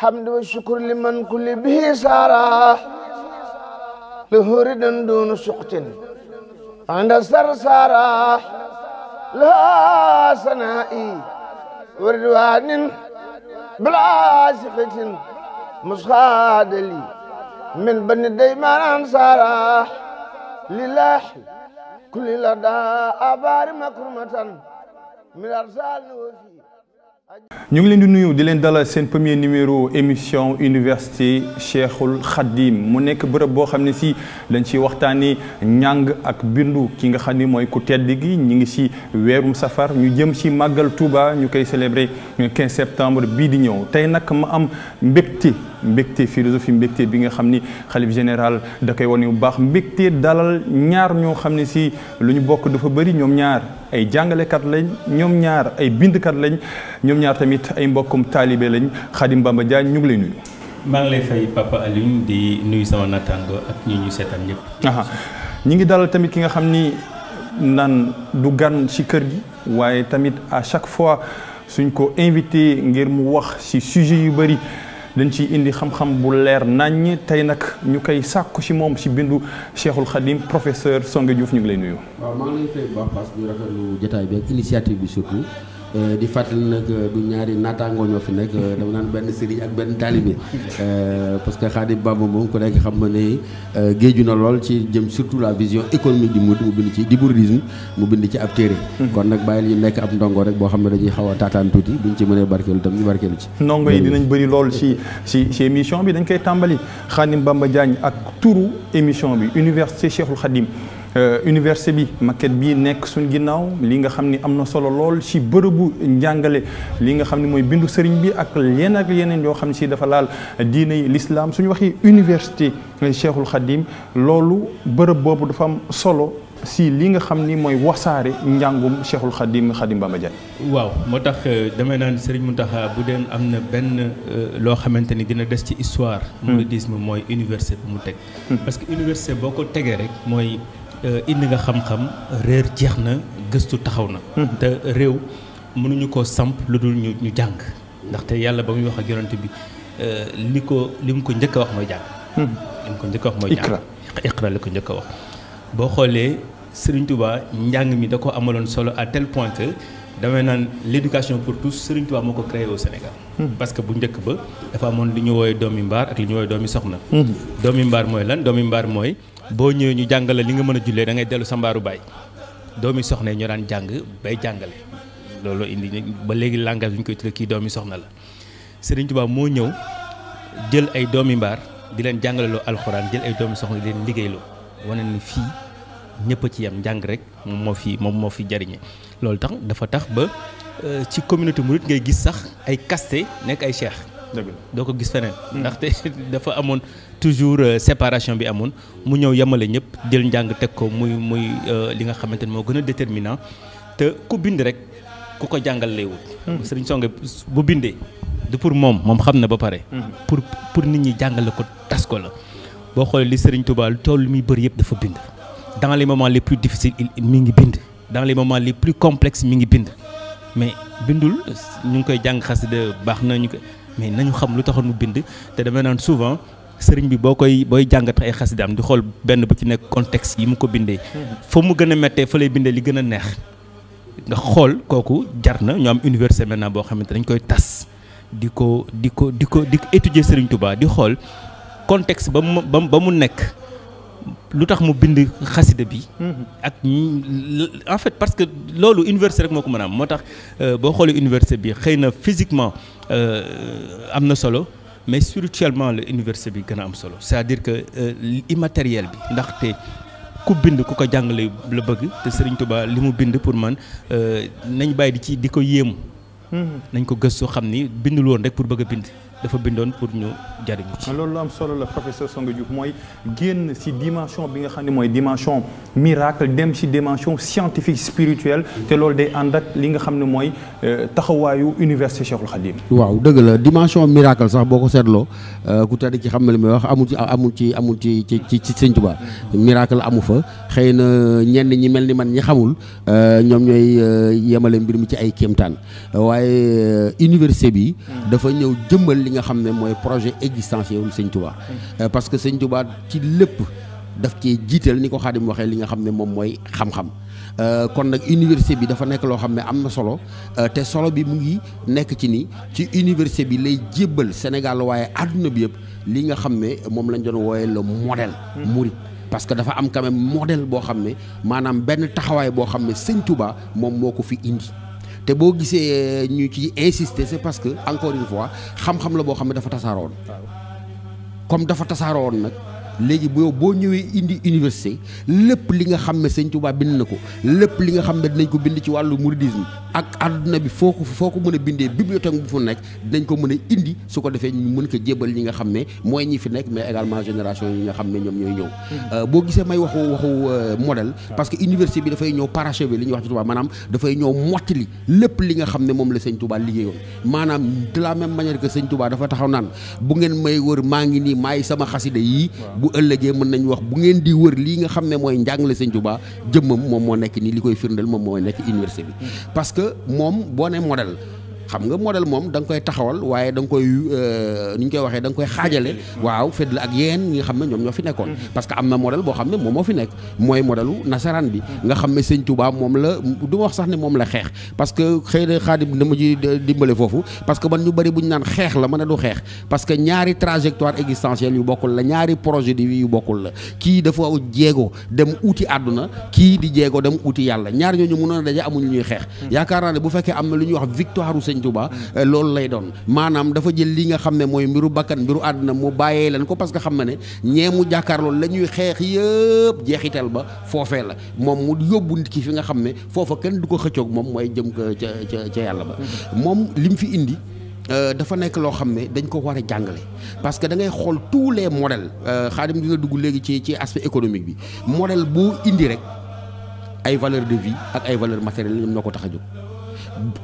الحمد والشكر لمن كل به سارا له ردا دون سقط عند السرسارا لا سنائي وردوان بلا سقط مسخاد لي من بني ديمان انصارا لله كل لدى أبار مكرمة من أرسال وفي ñu ngi leen di nuyu di leen dalal seen premier numéro émission université Cheikhul Khadim mu nekk bërëb boo xam ne si dañ ci waxtaani njàng ak bindu ki nga xam ni mooy ku tedd gi ñu ngi si weerum safar ñu jëm si màggal Touba ñu koy célébrer 15 septembre bii di ñëw tey nag ma am mbégte philosophie mbégte bi nga xam ni xalif général da koy wane bu baax mbégte dalal ñaar ñoo xam ne si lu ñu bokk dafa bëri ñoom ñaar ay jàngalekat lañ ñoom ñaar ay bindkat lañ ñoom ñaar tamit ay mbokkum taalibe lañ Khadim Bamba Diagne ñu ngi lay nuyu. maa ngi lay fay Papa Alioune di nuyu sama nattaango ak ñi ñu seetaan ñëpp. ñi ngi dalal tamit ki nga xam ni naan du gan ci kër gi waaye tamit à chaque fois suñ ko invité ngir mu wax ci sujet yu bëri dañ ciy indi xam-xam bu leer naññ tey nag ñu koy sàkku ci moom ci bindu Cheikhul Khadim professeur Songué Diouf ñu ngi lay nuyu. waaw maa ngi lay fay bu baax parce que ñu rafetlu jotaay bi ak initiative bi surtout di fàttali nag du ñaari naataangoo ñoo fi nekk dama naan benn sëriñ ak benn taalibe parce que Khadim Bamba moom ku nekk xam nga ne géeju na lool ci jëm surtout la vision économique du Mouride mu bind ci di mouridisme mu bind ci ab téere. kon nag bàyyil ñu nekk ab ndongo rek boo xam ne dañuy xaw a taataan tuuti buñ ci mënee barkeelu tam ñu barkeelu ci. ndongo yi dinañ bëri lool ci émission bi dañ koy tàmbali Khadim Bamba Diagne ak turu émission bi université Cheikhul Khadim. université bi maquette bi nekk suñ ginnaaw li nga xam ni am na solo lool ci bërëbu njàngale li nga xam ne mooy bindu sëriñ bi ak yeneen yoo xam ne si dafa laal diine yi l'islam suñu waxee université Cheikhul Khadim loolu bërëb boobu dafa am solo si li nga xam ni mooy wasaare njàngum Cheikhul Khadim Bamba Diagne. waaw moo tax damay naan Serigne Mountakha bu deen am na benn loo xamante ni dina des ci histoire. mouridisme mooy université bu mu teg. parce que université boo ko tegee rek mooy. indi nga xam-xam réer jeex na gëstu taxaw na. te réew mënuñu koo samp lu dul ñu jàng ndaxte yàlla ba muy wax ak yonent bi li mu ko njëkk a wax mooy jàng. li mu ko njëkk a wax mooy jàng iqra la ko njëkk a wax. boo xoolee Serigne Touba njàng mi da ko amaloon solo à tel point que damay naan l'éducation pour tous Serigne Touba moo ko créé au Sénégal. parce que bu njëkk ba dafa amoon li ñu woowee doomi mbaar ak li ñu woowee doomi soxna. doomi mbaar mooy lan doomi mbaar mooy. boo ñëwee ñu jàngale li nga mën a jullee da ngay dellu sa mbaaru baay doomi soxna yi ñoo daan jàng bay jàngale loolu indi ba léegi langage bi ñu koy tuddee kii doomi soxna la Serigne Touba moo ñëw jël ay doomi mbaar di leen jàngaleloo alxuraan jël ay doomi soxna di leen liggéeyloo wane ni fii ñëpp a ci yam njàng rek moom moo fi jariñe loolu tax dafa tax ba ci communauté mouride ngay gis sax ay kaste nekk ay cheikh doo ko gis feneen ndaxte dafa amoon toujours séparation bi amoon mu ñëw yemale ñëpp jël njàng teg ko muy li nga xamante ne moo gën a déterminant te ku bind rek ku ko jàngal lay wut Serigne Songué bu bindee du pour moom xam na ba pare pour nit ñi jàngale ko tas ko la boo xoolee li Serigne Touba tool muy bëri yëpp dafa bind dans les moments les plus difficiles mi ngi bind dans les moments les plus complexes mi ngi bind mais bindul ñu ngi koy jàng xasida baax na ñu ko mais nañu xam lu taxoon mu bind te damay naan souvent sëriñ bi booy jàngat ay xasidaam di xool benn bu ci nekk contexte yi mu ko bindee fa mu gën a méttee fa lay bindee li gën a neex nga xool kooku jar na ñu am université maintenant boo xamante dañ koy tas di ko étudier Sëriñ Touba di xool contexte ba mu nekk lu tax mu bind xasida bi ak en fait parce que loolu université rek moo ko mën a am moo tax boo xoolee université bi xëy na physiquement am na solo mais spirituellement la université bi gën a am solo c'est-à-dire que immatériel bi ndaxte ku bind ku ko jàngale la bëgg te Serigne Touba li mu bind pour man nañ bàyyi di ko yéemu nañ ko gëstu xam ni bindul woon rek pour bëgg a bind dafa bindoon pour ñu jariñu ci. loolu lu am solo la professeur Songué Diouf mooy génn ci dimension bi nga xam ne mooy dimension miracle dem ci dimension scientifique spirituelle te loolu day ànd ak li nga xam ne mooy taxawaayu université Cheikhul Khadim. waaw dëgg la dimension miracle sax boo ko seetloo ku tedd ki xam na li may wax amul ci Sëñ Tuubaa miracle amu fa xëy na ñenn ñi mel ni man ñi xamul ñoom ñooy yemale mbir mi ci ay kéemtaan waaye université bi dafa ñëw jëmmal li li nga xam ne mooy projet existentiel Sëñ Touba parce que Sëñ Touba ci lépp daf cee jiital ni ko Xaadim waxee li nga xam ne moom mooy xam-xam kon nag université bi dafa nekk loo xam ne am na solo te solo bi mu ngi nekk ci ni ci université bi lay jébbal Sénégal waaye àdduna bi yëpp li nga xam ne moom lañ doon wooyee le modèle mouride parce que dafa am quand même modèle boo xam ne maanaam benn taxawaay boo xam ne Sëñ Touba moom moo ko fi indi te boo gisee ñu ci insister c'est parce que encore une fois xam-xam la boo xam ne dafa tasaaroon comme dafa tasaaroon nag léegi boo ñëwee indi université lépp li nga xam ne Sëñ Touba bind na ko lépp li nga xam ne dinañ ko bind ci wàllu mouridisme ak àdduna bi foo ko mën a bindee bibliothèque bu fu nekk dinañ ko mën a indi su ko defee ñu mën ko jébal ñi nga xam ne mooy ñi fi nekk mais également génération yi nga xam ne ñoom ñooy ñëw boo gisee may waxu modèle parce que université bi dafay ñëw parachever li ñuy wax ci Touba maanaam dafay ñëw mottali lépp li nga xam ne moom la Sëñ Touba liggéeyoon maanaam de la même manière que Sëñ Touba dafa taxaw naan bu ngeen may wër maa ngi nii maay sama xasida yii bu ëllëgee mën nañ wax bu ngeen di wër lii nga xam ne mooy njàngale Sëñ Touba jëmmam moom moo nekk nii li koy firndeel moom mooy nekk université bi parce que moom boo ne modèle xam nga modèle moom da nga koy taxawal waaye da nga koy ni ñu koy waxee da nga koy xaajale waaw fedd la ak yéen ñi nga xam ne ñoom ñoo fi nekkoon parce que am na modèle boo xam ne moom moo fi nekk mooy modèlu nasaraan bi nga xam ne Sëñ Touba moom la du ma wax sax ne moom la xeex parce que xëy na Xaadim dama ji dimbale foofu parce que man ñu bëri bu ñu naan xeex la mën a du xeex parce que ñaari trajectoire existentielle yu bokkul la ñaari projet de vie yu bokkul la kii dafa jéego dem uti àdduna kii di jéego dem uti yàlla ñaar ñooñu mënoon a daje amuñu ñuy xeex yaakaar naa ne bu fekkee am na lu ñuy wax victoire Sëñ Touba loolu lay doon maanaam dafa jël li nga xam ne mooy mbiru bakkan mbiru àdduna mu bàyyee leen ko parce que xam na ne ñee mu jàkkaarloo la ñuy xeex yëpp jeexital ba foofee la moom mu yóbbu nit ki fi nga xam ne foofa kenn du ko xëccoog moom mooy jëm ko ca yàlla ba moom li mu fi indi dafa nekk loo xam ne dañ ko war a jàngale parce que da ngay xool tous les modèles Xaadim dina dugg léegi ci aspect économique bi modèle boo indi rek ay valeurs de vie ak ay valeurs matérielles ñoom ñoo ko tax a jóg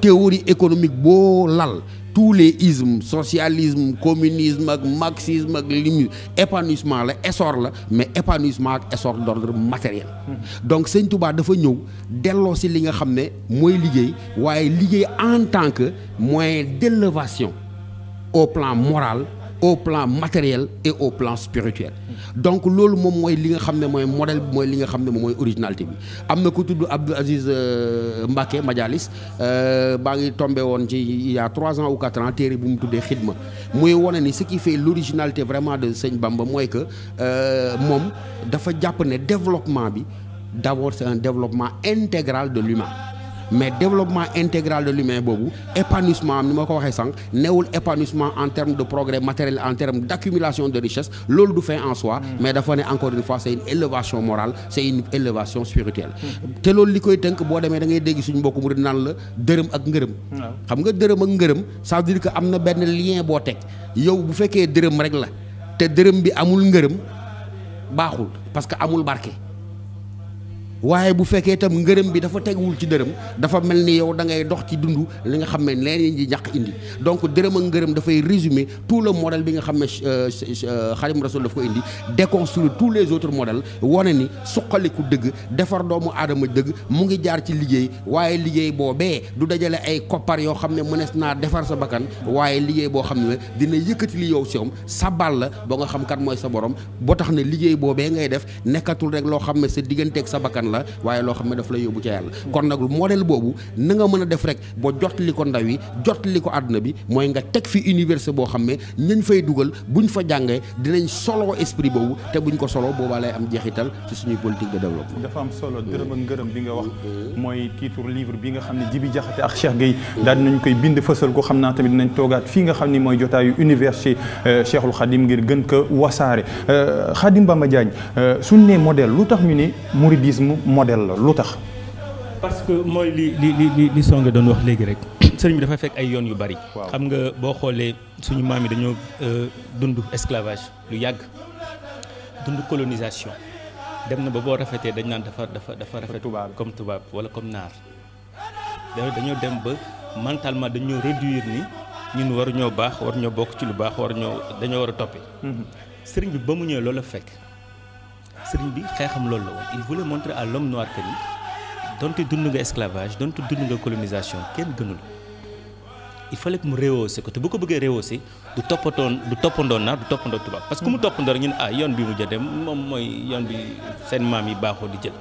théorie économique boo lal tous les ismes socialisme communisme ak marxisme ak limu épanouissement la essor la mais épanouissement ak essor d'ordre matériel donc Sëñ Touba dafa ñëw delloo si li nga xam ne mooy liggéey waaye liggéey en tant que moyen d'élévation au plan moral au plan matériel et au plan spirituel donc loolu moom mooy li nga xam ne mooy modèle bi mooy li nga xam ne moom mooy originalité bi am na ko tudd Abdou Aziz Mbacké Madialis baa ngi tombé woon ci il y a 3 ans ou 4 ans téere bu mu tuddee xidma muy wane ni ce qui fait l'originalité vraiment de Sëñ Bamba mooy que moom dafa jàpp ne développement bi d'abord c'est un développement intégral de l'humain mais développement intégral de l'humain boobu épanouissement am ni ma ko waxee sànq newul épanouissement en termes de progrès matériel en termes d'accumulation de richesse loolu du fin en soi mais dafa ne encore une fois c'est une élévation morale c'est une élévation spirituelle te loolu li koy tënk boo demee da ngay dégg suñu mbokk mu di naan la dërëm ak ngërëm xam nga dërëm ak ngërëm ça veut dire que am na benn lien boo teg yow bu fekkee dërëm rek la te dërëm bi amul ngërëm baaxul parce que amul barke waaye bu fekkee itam ngërëm bi dafa teguwul ci dërëm dafa mel ni yow da ngay dox ci dund li nga xam ne leen di ñàkk indi donc dërëm ak ngërëm dafay résumer tout le modèle bi nga xam ne Xaadimu Rasuul daf ko indi déconstruire tous les autres modèles wane ni suqaliku dëgg defar doomu aadama dëgg mu ngi jaar ci liggéey waaye liggéey boobee du dajale ay koppar yoo xam ne mënees naa defar sa bakkan waaye liggéey boo xam ne dina yëkkati li yow si sabal la ba nga xam kat mooy sa borom boo tax ne liggéey boobee ngay def nekkatul rek loo xam ne sa digganteeg sa bakkan la waaye loo xam ne daf lay yóbbu ca yàlla kon nag modèle boobu na nga mën a def rek ba jottali ko ndaw yi jottali ko àdduna bi mooy nga teg fi université boo xam ne ñañ fay dugal buñ fa jàngee dinañ solo esprit boobu te buñ ko solo boobaa lay am jeexital ci suñuy politique de développement. dafa am solo dërëm ak ngërëm bi nga wax mooy titre livre bi nga xam ne Djibi Diakhaté ak Cheikh Gueye daal dinañ koy bind fësal ko xam naa tamit dinañ toogaat fii nga xam ni mooy jotaayu université Cheikhul Khadim ngir gën ko wasaare Khadim Bamba Diagne suñ ne modèle lu tax ñu ne mouridisme modèle la lu tax. parce que mooy li Songe doon wax léegi rek sëriñ bi dafa fekk ay yoon yu bari. xam nga boo xoolee suñu maam yi dañoo dund esclavage lu yàgg dund colonisation dem na ba boo rafetee dañ naan dafa rafet comme tubaab wala comme naar dañoo dem ba mentalement dañoo réduire ni ñun waruñoo baax waruñoo bokk ci lu baax dañoo war a toppee. sëriñ bi ba mu ñëwee loolu la fekk. sëriñ bi xeexam loolu la woon il voulait montrer à l'homme noir que ni donte dund nga esclavage donte dund nga colonisation kenn gënul il fallait que mu rehausser ko te bu ko bëggee rehausser du toppandoo naar du toppandoo tubaab parce que ku mu toppandoo rek ñu ne yoon bi mu jël moom mooy yoon bi seen maam yi baaxoo di jël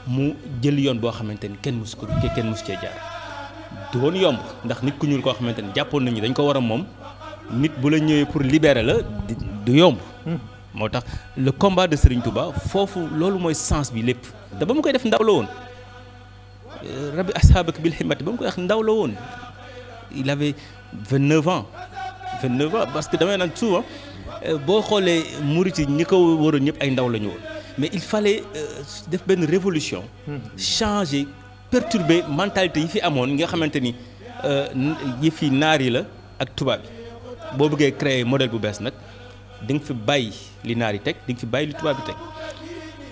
mu jël yoon boo xamante ni kenn musu cee jaar du woon yomb ndax nit ku ñuul koo xamante ni jàppoon nañu dañ ko war a moom nit bu la ñëwee pour libérer la du yomb moo tax le combat de Serigne Touba foofu loolu mooy sens bi lépp te ba mu koy def ndaw la woon rabbi ashabak bil himmati ba mu koy wax ndaw la woon il avait 29 ans parce que damay naan souvent boo xoolee murit yi ñi ko waroon ñëpp ay ndaw la ñu woon mais il fallait def benn révolution changer perturber mentalité yi fi amoon nga xamante ni yi fi naar yi la ak tubaab yi boo bëggee créer modèle bu bees nag di nga fi bàyyi li naar yi teg di nga fi bàyyi li tubaab yi teg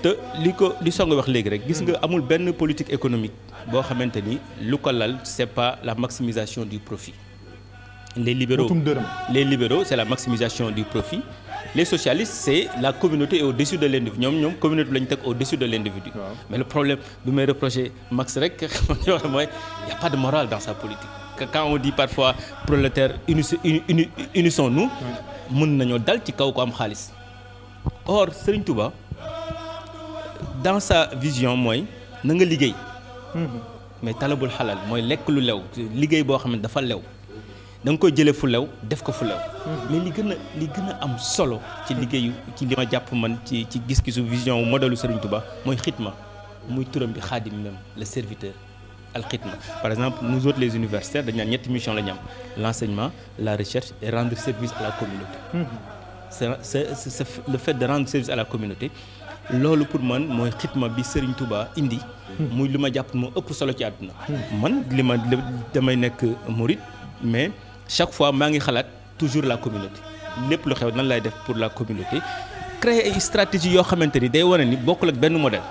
te li song wax léegi rek gis nga amul benn politique économique boo xamante ni lu ko lal c'est pas la maximisation du profit les libéraux c'est la maximisation du profit les socialistes c'est la communauté est au-dessus de l'individu ñoom communauté bi la ñu teg au-dessus de l'individu mais le problème bi may reprocher Max rek mooy y a pas de morale dans sa politique quand on dit parfois prolétaires unissons-nous mën nañoo dal ci kaw ko am xaalis or Serigne Touba dans sa vision mooy na nga liggéey mais talabul xalal mooy lekk lu lew liggéey boo xam ne dafa lew da nga koy jëlee fu lew def ko fu lew mais li gën a am solo ci liggéeyu ci li ma jàpp man ci gis-gisu vision modèle Serigne Touba mooy xitma muy turam bi xaadim même le serviteur al xitma par exemple nous autres les universitaires dañ naan ñetti mission la ñu am l'enseignement la recherche et rendre service à la communauté c'est le fait de rendre service à la communauté loolu pour man mooy xitma bi Serigne Touba indi muy li ma jàpp moo ëpp solo ci àdduna man damay nekk murid mais chaque fois maa ngi xalaat toujours la communauté lépp lu xew nan lay def pour la communauté créer ay stratégie yoo xamante ni day wane ni bokkul ak benn modèle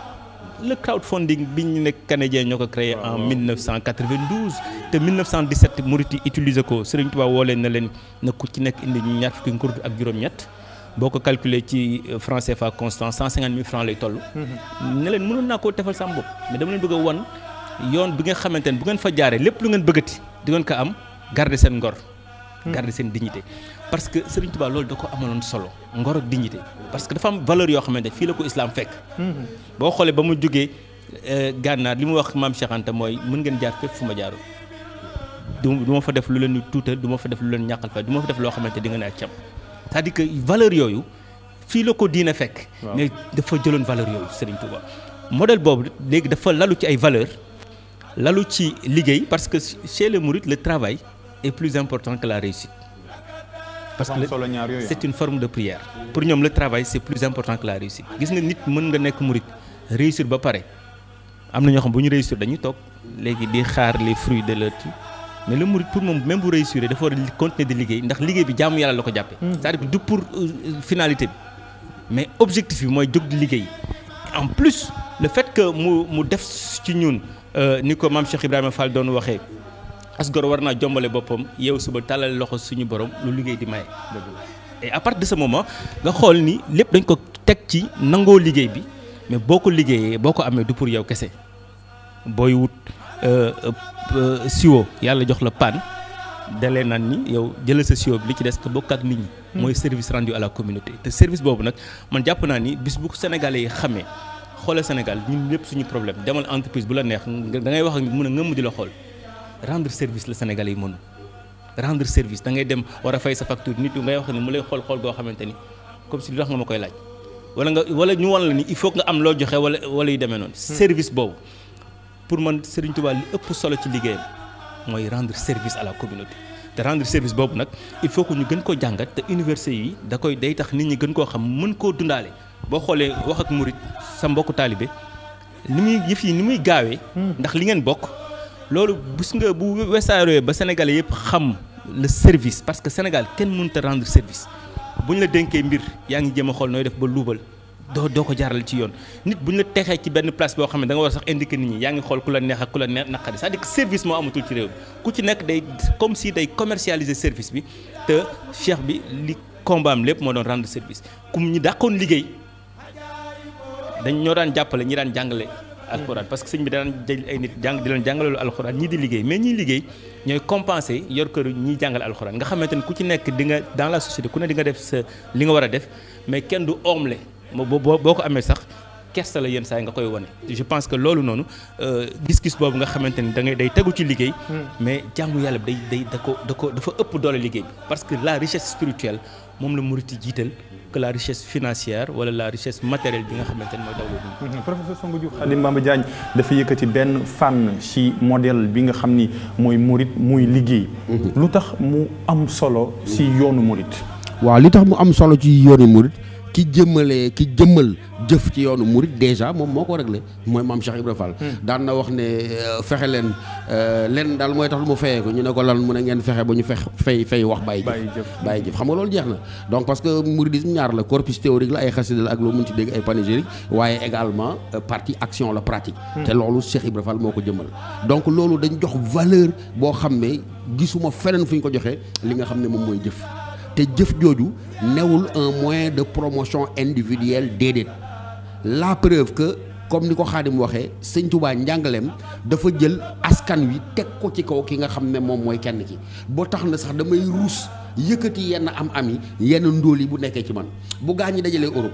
le crowdfunding bi ñu nekk canadien ñoo ko créé en 1992 te 1917 murit yi utiliser ko Serigne Touba woo leen na leen na ku ci nekk indi ñu ñaar fukki ngurdu ak juróom-ñett boo ko calculer ci franc CFA constant 150 000 francs lay toll. ne leen mënoon naa koo defal sama bopp mais dama leen bëgg a wan yoon bi nga xamante ne bu ngeen fa jaaree lépp lu ngeen bëggati di ngeen ko am garder seen ngor. garder seen dignité parce que Serigne Touba loolu da ko amaloon solo ngor ak dignité parce que dafa am valeur yoo xamante fii la ko islam fekk. boo xoolee ba mu jógee gànnaar li mu wax maam Cheikh Anta mooy mën ngeen jaar fépp fu ma jaarul du ma fa def lu leen di tuutal du ma fa def lu leen ñàkkal fa du ma fa def loo xamante di nga ne ak cam c'est-à-dire que valeur yooyu fii la ko diine fekk. mais dafa jëloon valeur yooyu Serigne Touba modèle boobu léegi dafa lalu ci ay valeur lalu ci liggéey parce que chez le mouride le travail est plus important que la réussite. parce que c'est une forme de prière. pour ñoom le travail c'est plus important que la réussite. gis nga nit mën nga nekk murid réussir ba pare am na ñoo xam bu ñu réussir dañuy toog léegi di xaar les fruits de leur truc mais le murid pour moom même bu réussir dafa war a continuer di liggéey ndax liggéey bi jaamu yàlla la ko jàppee. c'est-à-dire que du pour finalité bi mais objectif bi mooy jóg di liggéey en plus le fait que mu def ci ñun ni ko maam Cheikh Ibrahima Fall doon waxee. asgor war naa jombale boppam yow suba tàllal loxo suñu borom lu liggéey di maye. et à partir de ce moment nga xool ni lépp dañ ko teg ci nangoo liggéey bi mais boo ko liggéeyee boo ko amee du pour yow kese booy wut siwo yàlla jox la paan dalee naan ni yow jëlal sa siwo bi li ci des te bokk ak nit ñi. mooy service rendu à la communauté te service boobu nag man jàpp naa ni bis bu ko Sénégalais yi xamee xoolal Sénégal ñun lépp suñu problème demal entreprise bu la neex da ngay wax ak mun a ngëmm di la xool. rendre service la Sénégalais yi mënu rendre service da ngay dem war a fay sa facture nit ngay wax ne mu lay xool goo xamante ni comme si lu tax nga ma koy laaj wala ñu wan la ni il faut nga am loo joxe wala yu demee noonu. service boobu pour man Serigne Touba li ëpp solo ci liggéeyam mooy rendre service à la communauté te rendre service boobu nag il faut que ñu gën koo jàngat te université yi day tax nit ñi gën koo xam mën koo dundaale boo xoolee wax ak murit sa mbokku taalibe ni muy yëf yi ni muy gaawee. ndax li ngeen bokk. loolu gis nga bu wesaaree ba Sénégalais yëpp xam le service parce que Sénégal kenn mënut a rendre service bu ñu la dénkee mbir yaa ngi jéem a xool nooy def ba luubal doo ko jaaral ci yoon nit bu ñu la texee ci benn place boo xam ne da nga war a sax indiquer nit ñi yaa ngi xool ku la neex ak ku la naqari c'est-à-dire que service moo amatul ci réew bi ku ci nekk day comme si day commercialiser service bi te cheikh bi li combat am lépp moo doon rendre service comme ñi dàqoon liggéey dañ ñoo daan jàppale ñi daan jàngale alxuraan parce que sëñ bi daan jël ay nit di leen jàngaleelu alxuraan ñii di liggéey mais ñiy liggéey ñooy compenser yor kër ñiy jàngale alxuraan nga xamante ni ku ci nekk di nga dans la société ku ne di nga def sa li nga war a def mais kenn du ormle boo ko amee sax kersa la yenn saa yi nga koy wane. Je pense que loolu noonu gis-gis boobu nga xamante ni da ngay day tegu ci liggéey mais jaamu yàlla bi dafa ëpp doole liggéey bi parce que la richesse spirituelle moom la murit yi jiital que la richesse financière wala la richesse matérielle bi nga xamante ni mooy dawloo. Professeur Samba Diouf Khadim Bamba Diagne dafa yëkkati benn fànn ci modèle bi nga xam ni mooy murit muy liggéey. lu tax mu am solo ci yoonu murit. waaw li tax mu am solo ci yoonu murit ki jëmmal jëf ci yoonu murit déjà moom moo ko réglé mooy maam Cheikh Ibra Fall. daan na wax ne fexe leen daal mooy tax lu mu fayee ko ñu ne ko lan mu ne ngeen fexe ba ñu fay wax bàyyi jëf xam nga loolu jeex na donc parce que mouridisme ñaar la corpus théorique la ay xasida la ak loo mën ci dégg ay panégyrique waaye également partie action la pratique te loolu Cheikh Ibra Fall moo ko jëmmal donc loolu dañ jox valeur boo xam ne gisuma feneen fu ñu ko joxee li nga xam ne moom mooy jëf te jëf jooju newul un moyen de promotion individuelle déedéet la preuve que comme ni ko Xaadim waxee sëñ Touba njàngaleem dafa jël askan wi teg ko ci kaw ki nga xam ne moom mooy kenn ki boo tax na sax damay ruus yëkkati yenn am yi yenn ndóol yi bu nekkee ci man bu gaa ñi dajalee Europe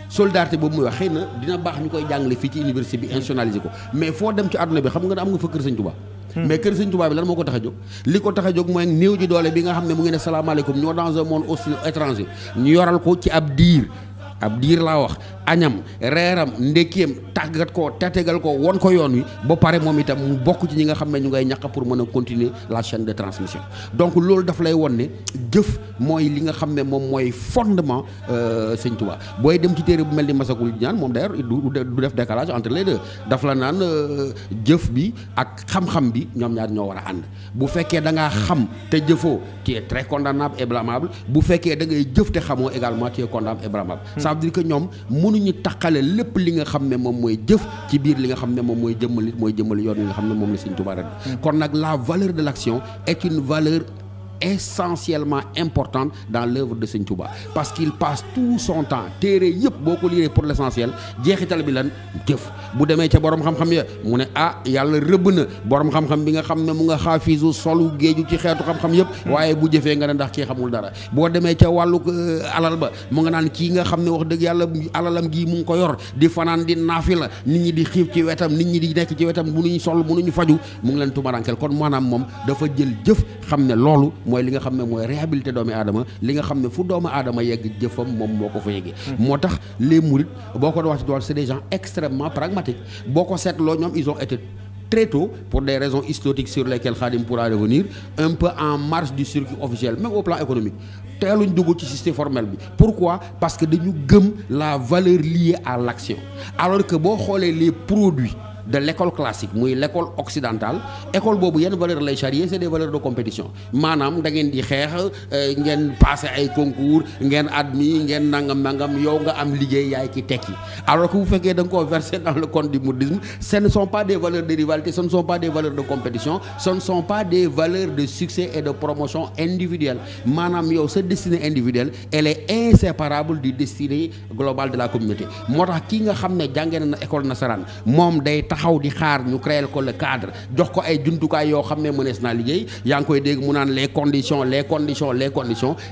solidarité boobu muy wax xëy na dina baax ñu koy jàngale fii ci université bi institutionnalisé ko mais foo dem ci àdduna bi xam nga ne am nga fa kër sëñ Touba mais kër sëñ Touba bi lan moo ko tax a jóg li ko tax a jóg mooy néew ji doole bi nga xam ne mu ngi ne salaamaaleykum ñoo dans un monde hostile étranger ñu yoral ko ci ab diir laa wax añam reeram ndékkiyam tàggat ko tetegal ko won ko yoon wi ba pare moom itam mu bokk ci ñi nga xam ne ñu ngay ñàq pour mën a continuer la chaîne de transmission donc loolu daf lay won ne jëf mooy li nga xam ne moom mooy fondement sëñ Touba booy dem ci téere bu mel ni Masakul Jinaan moom d'ailleurs du def décalage entre les deux daf la naan jëf bi ak xam-xam bi ñoom ñaar ñoo war a ànd bu fekkee da ngaa xam te jëfoo tu es très condamnable et blâmable bu fekkee da ngay jëf te xamoo également tu es condamnable et blâmable ça veut dire que ñoom mënuñu taqale lépp li nga xam ne moom mooy jëf ci biir li nga xam ne moom mooy jëmmal yoon wi nga xam ne moom la Sëñ Tuubaa rek kon nag la valeur de l'action est une valeur essentiellement importante dans l'œuvre de Sëñ Touba parce qu'il passe tout son temps téere yëpp boo ko liiree pour l'essentiel jeexital bi lan jëf bu demee ca borom xam-xam ya mu ne yàlla rëbb na borom xam-xam bi nga xam ne mu nga xaafisu solu géeju ci xeetu xam-xam yëpp waaye bu jëfee nga ne ndax kii xamul dara boo demee ca wàllu alal ba mu nga naan kii nga xam ne wax dëgg yàlla alalam gii mu ngi ko yor di fanaan di naafi la nit ñi di xiif ci wetam nit ñi di nekk ci wetam mënuñu sol mënuñu faju mu ngi leen tumarankel kon maanaam moom dafa jël jëf xam ne loolu mooy li nga xam ne mooy réhabilité doomu aadama li nga xam ne fu doomu aadama yegg jëfam moom moo ko fa yeggee moo tax les mourides boo ko wax ci dool c'est des gens extrêmement pragmatiques boo ko seetloo ñoom ils ont été très tôt pour des raisons historiques sur lesquelles Khadim pourra revenir un peu en marge du circuit officiel même au plan économique teeluñ dugg ci système formel bi pourquoi parce que dañu gëm la valeur liée à l'action alors que boo xoolee les produits de l'école classique muy l'école occidentale école boobu yenn valeur lay charrier c'est des valeurs de compétition maanaam da ngeen di xeex ngeen passer ay concours ngeen admis ngeen nangam yow nga am liggéey yaay ki tekki alors que bu fekkee da nga koo verser dans le compte du mouridisme ce ne sont pas des valeurs de rivalité ce ne sont pas des valeurs de compétition ce ne sont pas des valeurs de succès et de promotion individuelle maanaam yow sa destinée individuelle elle est inséparable du destinée globale de la communauté moo tax kii nga xam ne jàngee na école nasaraan moom day taxaw di xaar ñu créer ko le cadre jox ko ay jumtukaay yoo xam ne mënees naa liggéey yaa ngi koy dégg mu naan les conditions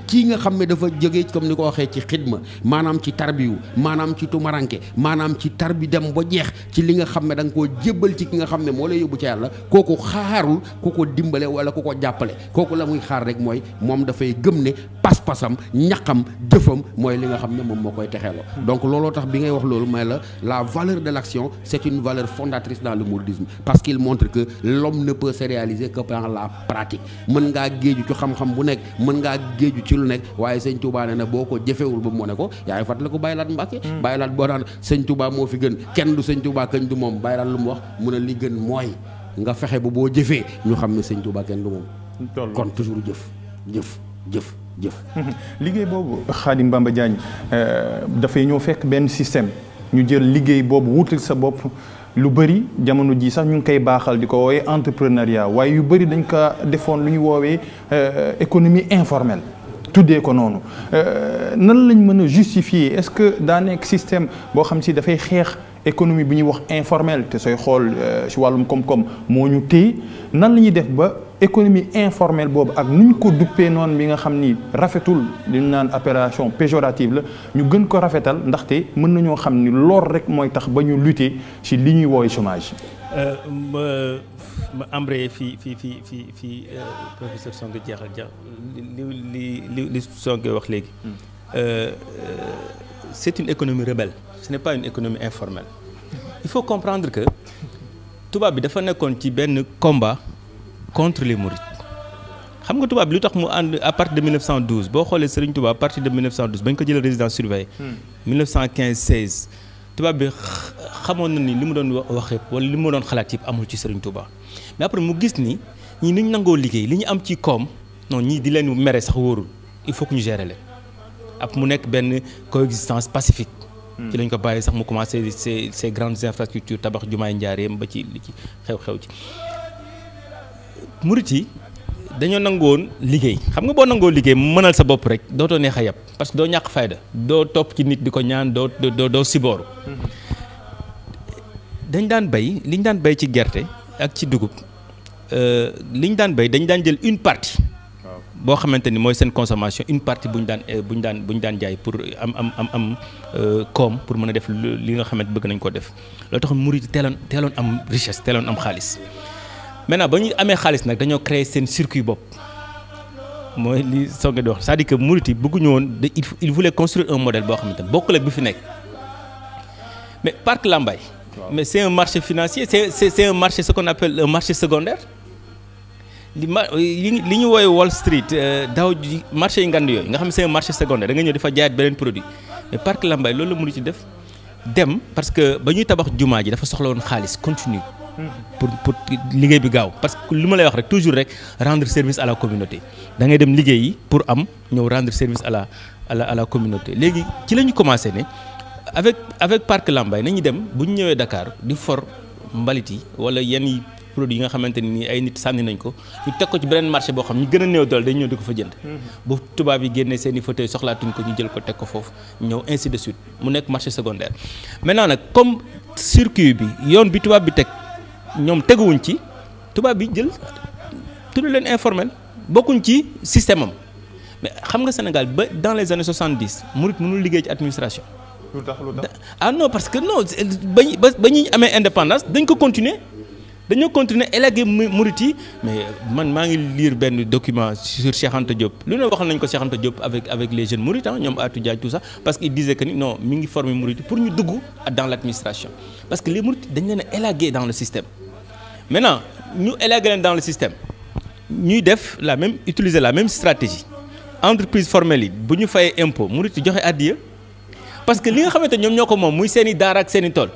kii nga xam ne dafa jógee comme ni ko waxee ci xidma maanaam ci tarbiyu maanaam ci tumaranke maanaam ci tarbi dem ba jeex ci li nga xam ne da nga koo jébbal ci ki nga xam ne moo lay yóbbu ca yàlla kooku xaarul ku ko dimbale wala ku ko jàppale kooku la muy xaar rek mooy moom dafay gëm ne pas-pasam ñaqam jëfam mooy li nga xam ne moom moo koy texeeloo donc looloo tax bi ngay wax loolu mooy la valeur de l'action c'est une valeur fondatrice dans le mouridisme parce qu'il montre que l'homme ne peut se réaliser que par la pratique mën ngaa géeju ci xam-xam bu nekk mën ngaa géeju ci lu nekk waaye sëñ Touba ne na boo ko jëfewul ba mu ne ko yaay fàttali ko Baye Laat Mbàkke Baye Laat boo naan sëñ Touba moo fi gën kenn du sëñ Touba kañ du moom Baye Laat lu mu wax mu ne li gën mooy nga fexe ba boo jëfee ñu xam ne sëñ Touba kenn du moom kon toujours jëf liggéey boobu Khadim Bamba Diagne dafay ñëw fekk benn système ñu jël liggéey boobu wutal sa bopp lu bëri jamono ji sax ñu ngi koy baaxal di ko woowee entrepreneuriat waaye yu bëri dañ ko defoon lu ñu woowee économie informelle tuddee ko noonu nan lañ mën a justifier est-ce que daa nekk système boo xam si dafay xeex économie bi ñuy wax informelle te sooy xool ci wàllum koom-koom moo ñu téye nan la ñuy def ba économie informelle boobu ak nu ñu ko duppee noonu bi nga xam ni rafetul li ñu naan appellation péjorative la ñu gën ko rafetal ndaxte mën nañoo xam ni lool rek mooy tax ba ñu lutter ci li ñuy woowee chômage. ma embrayé fii professeur Sonko jeexal li Sonko wax léegi. C'est une économie rebelle ce n'est pas une économie informelle il faut comprendre que tubaab bi dafa nekkoon ci benn combat contre les mourides xam nga tubaab bi lu tax mu ànd à partir de 1912 boo xoolee Serigne Touba à partir de 1912 bañ ko jëlee résidence surveillée 1915-16 tubaab bi xamoon na ni li mu doon wax yëpp wala li mu doon xalaat yëpp amul ci Serigne Touba mais après mu gis ni ñi ni ñu nangoo liggéey li ñu am ci koom non ñii di leen mere sax wóorul il faut que ñu gérer leen ab mu nekk benn coexistence pacifique. ci lañ ko bàyyi sax mu commencé ces grandes infrastructures tabax jumaay njaareem ba ci li ci xew-xew ci. murit yi dañoo nangoon liggéey xam nga boo nangoo liggéey mënal sa bopp rek dootoo neex a yab parce que doo ñàkk fayda doo topp ci nit di ko ñaan doo sibooru. dañ daan bay liñ daan bay ci gerte ak ci dugub liñ daan bay dañ daan jël une partie. boo xamante ni mooy seen consommation une partie bu ñu daan jaay pour am koom pour mën a def li nga xamante bëgg nañ ko def loolu tax murid teeloon am richesse teeloon am xaalis maintenant ba ñu amee xaalis nag dañoo créer seen circuit bopp mooy li Sonko di wax c'est-à-dire que murid yi bëgguñu woon il voulait construire un modèle boo xamante ni bokkul ak bi fi nekk mais Parc Lambaye mais c'est un marché financier c'est un marché ce qu'on appelle un marché secondaire li ñu woowee Wall Street daaw ji marché yi ngand yooyu nga xam ne c'est un marché secondaire da nga ñëw di fa jaayaat beneen produit mais Parc Lambaye loolu la mënu ci def dem parce que ba ñuy tabax jumaa ji dafa soxla woon xaalis continue pour liggéey bi gaaw parce que li ma lay wax rek toujours rek rendre service à la communauté da ngay dem liggéey yi pour am ñëw rendre service à la communauté léegi ci la ñu commencé ne avec Parc Lambaye nañu dem bu ñu ñëwee Dakar di for mbalit yi wala yenn produit yi nga xamante ni ay nit sànni nañ ko ñu teg ko ci beneen marché boo xam ñu gën a néew doole dañ ñëw di ko fa jënd bu tubaab yi génnee seen i fauteuil soxlaatuñ ko ñu jël ko teg ko foofu ñëw ainsi de suite mu nekk marché secondaire maintenant nag comme circuit bi yoon bi tubaab bi teg ñoom teguwuñ ci tubaab bi jël tudd leen informel bokkuñ ci système am mais xam nga Sénégal ba dans les années 70 murit mënul liggéey ci administration lu tax non parce que non ba ñuy amee indépendance dañ ko continuer dañoo continuer élaguer murit yi mais man maa ngi lire benn document sur Cheikh Anta Diop lu ne waxal nañ ko Cheikh Anta Diop avec les jeunes murit ñoom Atou Diagne tout ça parce que il disait que ni non mi ngi former murit yi pour ñu dugg dans l'administration parce que les murit dañ leen a élaguer dans le système maintenant ñu élaguer leen dans le système ñuy def utiliser la même stratégie entreprise formelle yi bu ñu fayee impôt murit yi joxe addiya parce que li nga xamante ñoom ñoo ko moom muy seen i daara ak seen i tool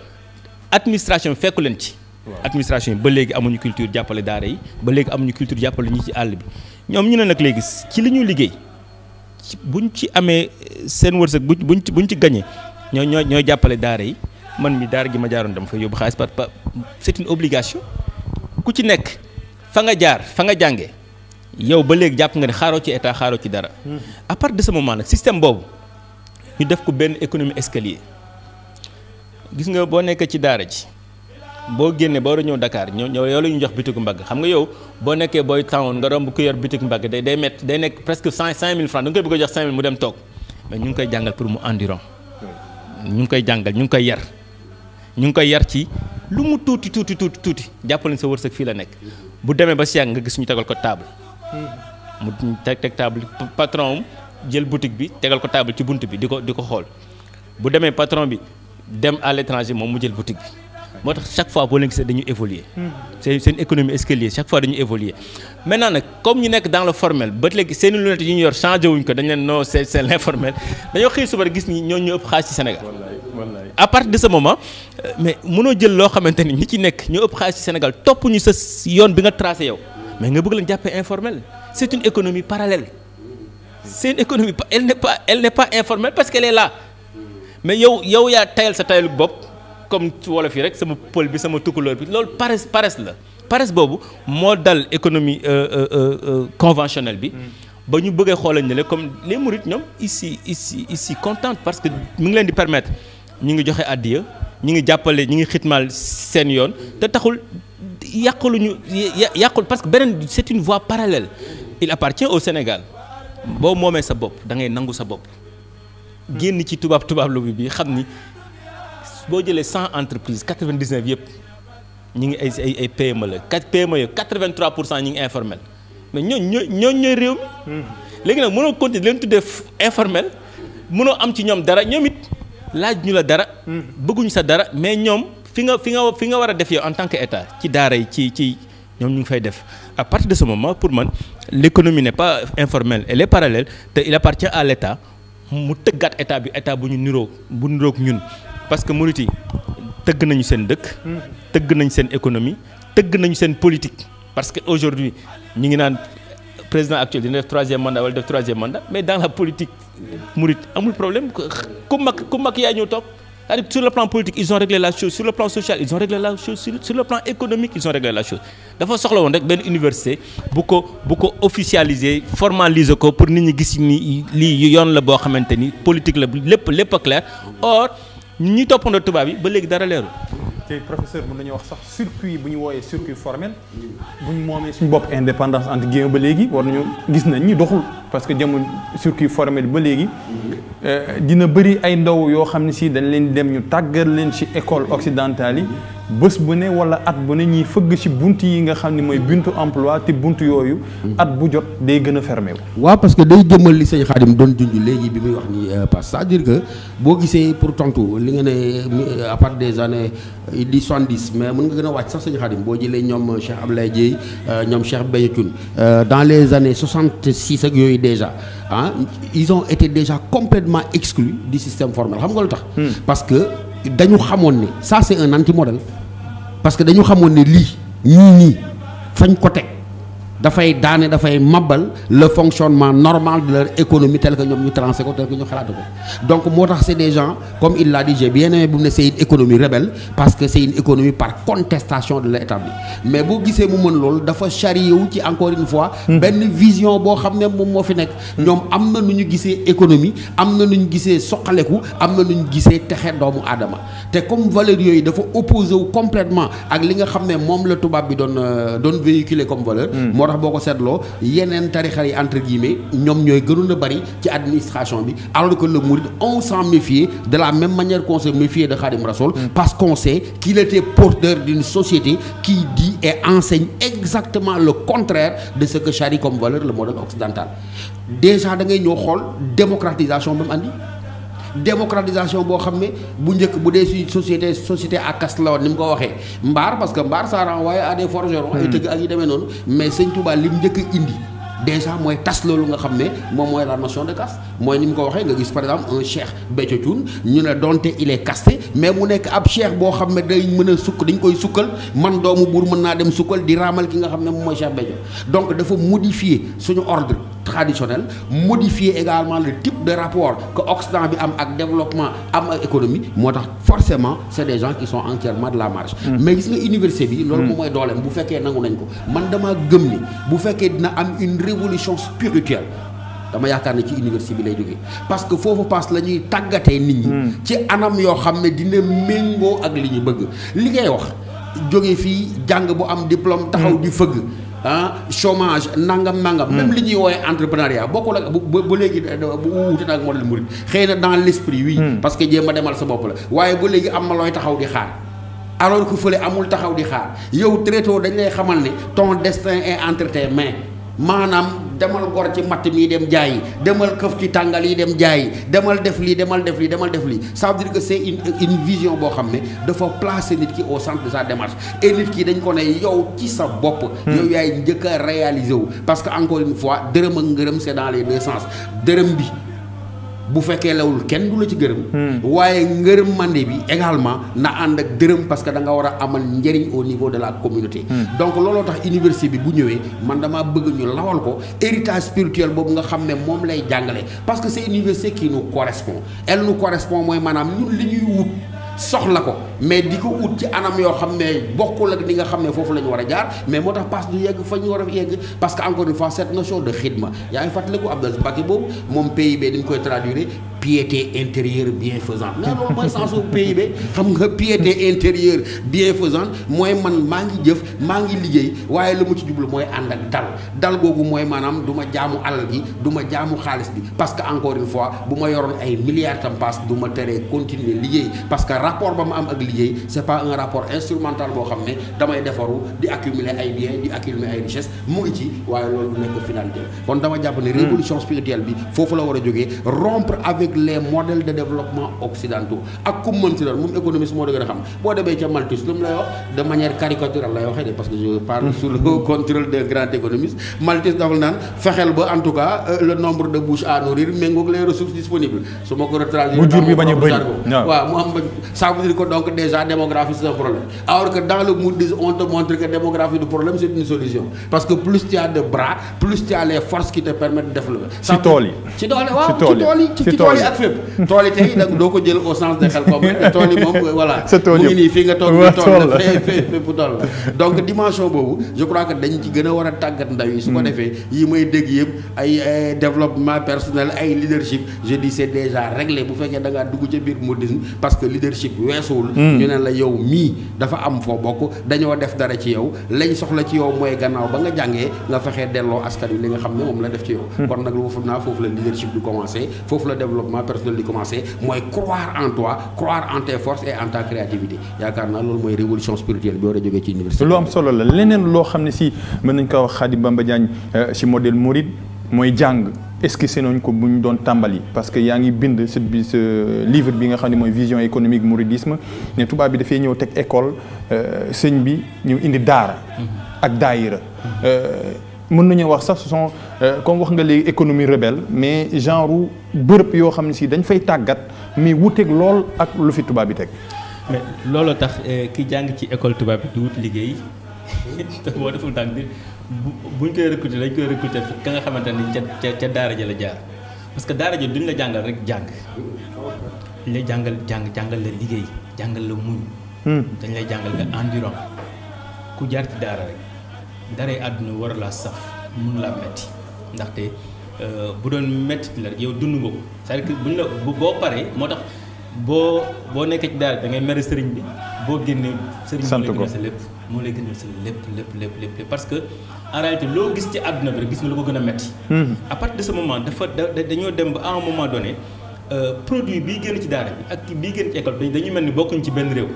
administration fekku leen ci. administration yi ba léegi amuñu culture jàppale daara yi ba léegi amuñu culture jàppale ñi ci àll bi ñoom ñu ne nag léegi ci li ñuy liggéey buñ ci amee seen wërsëg buñ ci gañee ñooy jàppale daara yi man mi daara gi ma jaaroon dama fa yóbbu xaalis par c'est une obligation ku ci nekk fa nga jaar fa nga jàngee yow ba léegi jàpp nga ne xaaroo ci état xaaroo ci dara à partir de ce moment nag système boobu ñu def ko benn économie escalier gis nga boo nekkee ci daara ji boo génnee boo war a ñëw Dakar yow la ñu jox bitigu mbagg xam nga yow boo nekkee booy tawoon nga romb ku yor bitigu mbagg day nekk presque 5000 francs da nga koy bëgg a jox 5000 mu dem toog mais ñu ngi koy jàngal pour mu endurant ñu ngi koy jàngal ñu ngi koy yar ci lu mu tuuti jàppale sa wërsëg fii la nekk bu demee ba si yàgg nga gis ñu tegal ko table mu teg table patron jël boutique bi tegal ko table ci bunt bi di ko xool bu demee patron bi dem à l'étranger moom mu jël boutique bi moo tax chaque fois boo leen gisee dañuy évoluer c'est une économie escalier chaque fois dañuy évoluer maintenant nag comme ñu nekk dans le formel ba léegi seeni lunettes yi ñu yor changé wuñ ko dañ leen non c'est l'informel dañoo xëy suba gis ni ñoo ñu ëpp xaalis ci Sénégal à partir de ce moment mais mënoo jël loo xamante ni ñi ci nekk ñoo ëpp xaalis ci Sénégal topp ñu sa yoon bi nga tracé yow mais nga bëgg leen jàppee informel c'est une économie parallèle c'est une économie elle n'est pas informelle parce qu'elle est là mais yow yaa tayal sa tayalu bopp comme ci wolof yi rek sama pël bi sama tukkuleur bi loolu paresse la paresse boobu moo dal économie conventionnelle bi ba ñu bëggee xoolal ne comme les mourides ñoom ici contente parce que mu ngi leen di permettre ñu ngi joxe addiya ñi ngi jàppale ñi ngi xitmaal seen yoon te taxul yàqul parce que beneen c'est une voie parallèle il appartient au Sénégal boo moomee sa bopp da ngay nangu sa bopp génn ci tubaab lu bi xam ni boo jëlee 100 entreprises 99 yëpp ñi ngi ay PME la 4 PME yëpp 83% ñi ngi informel mais ñooñu réew mi léegi nag mënoo continuer leen tuddee informel mënoo am ci ñoom dara ñoom it laaj ñu la dara bëgguñu sa dara mais ñoom fi nga war a def yow en tant que état ci daara yi ci ñoom ñu ngi fay def à partir de ce moment pour man l'économie n'est pas informelle elle est parallèle te il appartient à l'état mu tëggaat état bi état bu niroog ñun parce que murit yi tëgg nañu seen dëkk tëgg nañu seen économie tëgg nañu seen politique parce que aujourd'hui ñu ngi naan président actuel dina def 3e mandat wala def 3e mandat mais dans la politique murit amul problème ku mag yaa ñëw toog c'est-à-dire sur le plan politique ils ont réglé la chose sur le plan social ils ont réglé la chose sur le plan économique ils ont réglé la chose dafa soxla woon rek benn université bu ko officialiser formaliser ko pour nit ñi gis ni lii yoon la boo xamante ni politique la lépp a clair or ñi toppandoo tubaab yi ba léegi dara leerul. te professeur mën nañu wax sax circuit bu ñu wooyee circuit formel bu ñu moomee suñu bopp indépendance entre guillemets ba léegi war nañu gis nañ ñi doxul parce que jamono circuit formel ba léegi dina bëri ay ndaw yoo xam ne si dañ leen dem ñu tàggal leen ci école occidentale yi bés bu ne wala at bu ne ñuy fëgg ci bunt yi nga xam ne mooy buntu emploi te bunt yooyu at bu jot day gën a fermé wu. waaw parce que day jëmmal li sëñ Khadim doon junj léegi bi muy wax ni parce que c'est-à-dire que boo gisee pour tontu li nga ne à partir des années di 70 mais mën nga gën a wàcc sax sëñ Khadim boo jëlee ñoom Cheikh Abdoulaye Dièye ñoom Cheikh Béthio Thioune dans les années 66 ak yooyu déjà ils ont été déjà complètement exclus du système formel xam nga lu tax. parce que dañu xamoon ne ça c'est un anti-modèle parce que dañu xamoon ne lii ñii fañ ko teg dafay mabal le fonctionnement normal de leur économie tel que ñoom ñu trancé ko tel que ñu xalaat ko donc moo tax c'est des gens comme il l'a dit j'ai bien aimé bu mu ne c'est une économie rebelle parce que c'est une économie par contestation de l'établi mais boo gisee mu mën loolu dafa charrié wu ci encore une fois benn vision boo xam ne moom moo fi nekk ñoom am na nu ñu gisee économie am na nu ñu gisee soqaleku am na nu ñu gisee texe doomu aadama te comme valeurs yooyu dafa opposé wu complètement ak li nga xam ne moom la tubaab bi doon véhiculer comme valeur moo tax boo ko seetloo yeneen tarixa yi entre guillemets ñoom ñooy gënoon a bari ci administration bi alors que le mouride on s'en méfiait de la même manière qu'on se méfiait de Khadim Rassoul parce qu'on sait qu'il était porteur d'une société qui dit et enseigne exactement le contraire de ce que charrie comme valeur le modèle occidental déjà da ngay ñëw xool démocratisation ba mu andi démocratisation boo xam ne bu njëkk bu dee suñu société à caste la woon ni mu ko waxee mbaar parce que mbaar ça renvoie à des forgerons ay tëgg ak yi demee noonu mais sëñ Touba li mu njëkk a indi déjà mooy tas loolu nga xam ne moom mooy la notion de caste mooy ni mu ko waxee nga gis par exemple un Cheikh Béthio Thioune ñu ne donte il est casté mais mu nekk ab cheikh boo xam ne day mën a sukk dañ koy sukkal man doomu buur mën naa dem sukkal di raamal ki nga xam ne moom mooy Cheikh Béthio donc dafa modifier suñu ordre traditionnel modifier également le type de rapport que Occident bi am ak développement am ak économie moo tax forcément c'est des gens qui sont entièrement de la marge mais gis nga université bi loolu moom mooy dooleem bu fekkee nangu nañ ko man dama gëm ni bu fekkee dina am une révolution spirituelle dama yaakaar ne ci université bi lay jógee parce que foofu passe la ñuy tàggatee nit ñi ci anam yoo xam ne dina méngoo ak li ñu bëgg li ngay wax jóge fii jàng bu am diplôme taxaw di fëgg chômage nangam même li ñuy woowee entrepreneuriat bokkul ak ba léegi bu wuute ak modèle mouride xëy na dans l'esprit oui parce que jéem a demal sa bopp la waaye ba léegi am na looy taxaw di xaar alors que fële amul taxaw di xaar yow très tôt dañ lay xamal ne ton destin est entre tes mains maanaam demal gor ci matt mi dem jaayi demal këf ci tàngal yi dem jaayi demal def lii ça veut dire que c'est une vision boo xam ne dafa placer nit ki au centre de sa démarche et nit ki dañ ko ne yow ci sa bopp yow yaay njëkk a réaliser wu parce que encore une fois dërëm ak ngërëm c'est dans les deux sens dërëm bi bu fekkee lawul kenn du la ci gërëm waaye ngërëm mande bi également na ànd ak dërëm parce que da nga war a amal njëriñ au niveau de la communauté donc looloo tax université bi bu ñëwee man damaa bëgg ñu lawal ko héritage spirituel boobu nga xam ne moom lay jàngale parce que c'est une université qui nous correspond elle nous correspond mooy maanaam ñun li ñuy wut soxla ko mais di ko ut ci anam yoo xam ne bokkul ak li nga xam ne foofu la ñu war a jaar mais moo tax passe du yegg fa ñu war a yegg parce que encore une fois cette notion de xidma yaa ngi fàttaliku Abdou Bakki boobu moom PIB ni mu koy traduire piété intérieure bienfaisante mais loolu mooy sensu PIB xam nga piété intérieure bienfaisante mooy man maa ngi jëf maa ngi liggéey waaye la mu ci jublu mooy ànd ak dal googu mooy maanaam du ma jaamu alal gi du ma jaamu xaalis bi parce que encore une fois bu ma yoroon ay milliards tam passe du ma teree continuer liggéey parce que rapport ba ma am ak liggéey c'est pas un rapport instrumental boo xam ne damay defaru di accumuler ay biens di accumuler ay richesses mu ngi ci waaye loolu du nekk finalité kon dama jàpp ne révolution spirituelle bi foofu la war a jógee rompre avec les modèles de développement occidentaux ak ku mën si doon moom économiste moo da gën a xam boo demee ca Malthus lu mu lay wax de manière caricaturale lay waxee de parce que je parle sous le contrôle d'un grand économiste Malthus dafa naan fexeel ba en tout cas le nombre de bouches à nourrir méngoog les ressources disponibles su ma ko retranscrire bu jur bi bañ a bëri waaw mu am ça veut dire que donc déjà démographie c'est un problème alors que dans le mouridisme on te montre que démographie du problème c'est une solution parce que plus tu as de bras plus tu as les forces qui te permettent de développer ci tool yi ci tool yi waaw ci tool yi ak fépp tool yi tey nag doo ko jël au sens de xel comme tool yi moom voilà mu ngi nii fii nga toog ni tool la fépp tool la donc dimension boobu je crois que dañ ci gën a war a tàggat ndaw yi su ko defee yi may dégg yëpp ay développement personnel ay leadership je dis c'est déjà réglé bu fekkee da ngaa dugg ca biir mouridisme parce que leadership weesuwul ñu ne la yow mii dafa am foo bokk dañoo def dara ci yow lañ soxla ci yow mooy gannaaw ba nga jàngee nga fexee delloo askan wi li nga xam ne moom la def ci yow kon nag lu naa foofu la leadership di commencer foofu la développement personnel di commencer mooy croire en toi croire en tes forces et en ta créativité yaakaar naa loolu mooy révolution spirituelle bi war a jógee ci université lu am solo la leneen loo xam ne si mën nañ ko wax Khadim Bamba Diagne si modèle mouride mooy jàng esquissé nañ ko bu ñu doon tàmbali parce que yaa ngi bind sa livre bi nga xam ne mooy vision économique mouridisme ne tubaab bi dafay ñëw teg école sëñ bi ñu indi daara ak daayira mën nañu wax sax ce sont comme wax nga léegi économie rebelle mais genre bërëb yoo xam ne si dañ fay tàggat mais wuteeg lool ak lu fi tubaab bi teg. mais looloo tax ki jàng ci école tubaab bi du wut liggéey te boo deful tànk bi buñ koy recruter dañ koy recruter ka nga xamante ni ca daara ja la jaar parce que daara ja duñ la jàngal rek jàng dañ lay jàngal la liggéey jàngal la muñ. dañ lay jàngal nga endurant ku jaar ci daara rek. daree àdduna war a laa saf mun laa metti ndaxte bu doon metti la yow dund nga ko c'est-à-dire que buñ la boo paree moo tax boo nekkee ci daara da ngay mere sëriñ bi boo génnee sëriñ moo lay gënal sa lépp moo lay gënal sa lépp parce que en réalité loo gis ci àdduna bi rek gis nga lu ko gën a metti à partir de ce moment dañoo dem ba à un moment donné produit bii génn ci daara bi ak bii génn ci école dañuy mel ni bokkuñ ci benn réew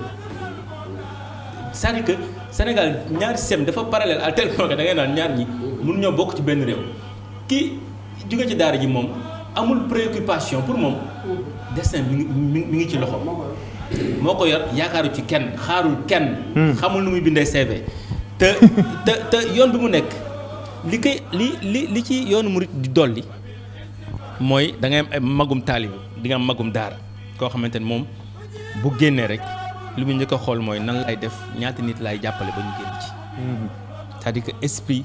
c'est-à-dire que Sénégal ñaari système dafa parallèle à tel point que da ngay naan ñaar ñi mënuñoo bokk ci benn réew ki jóge ci daara ji moom amul préoccupation pour moom destin mi ngi ci loxo moo ko yor yaakaaru ci kenn xaarul kenn xamul nu muy bindee CV te yoon bi mu nekk li ci yoonu murit di dolli mooy da ngay am ay magum taalibe di nga am magum daara koo xamante ne moom bu génnee rek li mu njëkk a xool mooy nan lay def ñaata nit laay jàppale ba ñu génn ci c'est-à-dire que esprit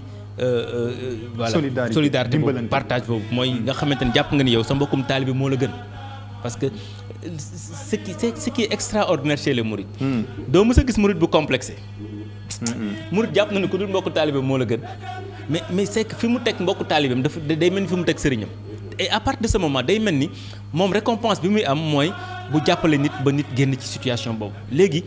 voilà solidarité boobu partage boobu mooy nga xamante ne jàpp nga ni yow sa mbokkum taalibe moo la gën parce que ce qui est extraordinaire chez les mourides doo mës a gis mouride bu complexé mouride jàpp na ne ku dul mbokku taalibe moo la gën mais c'est que fi mu teg mbokku taalibeem dafa day mel ni fi mu teg sëriñam et à partir de ce moment day mel ni moom récompense bi muy am mooy bu jàppale nit ba nit génn ci situation boobu léegi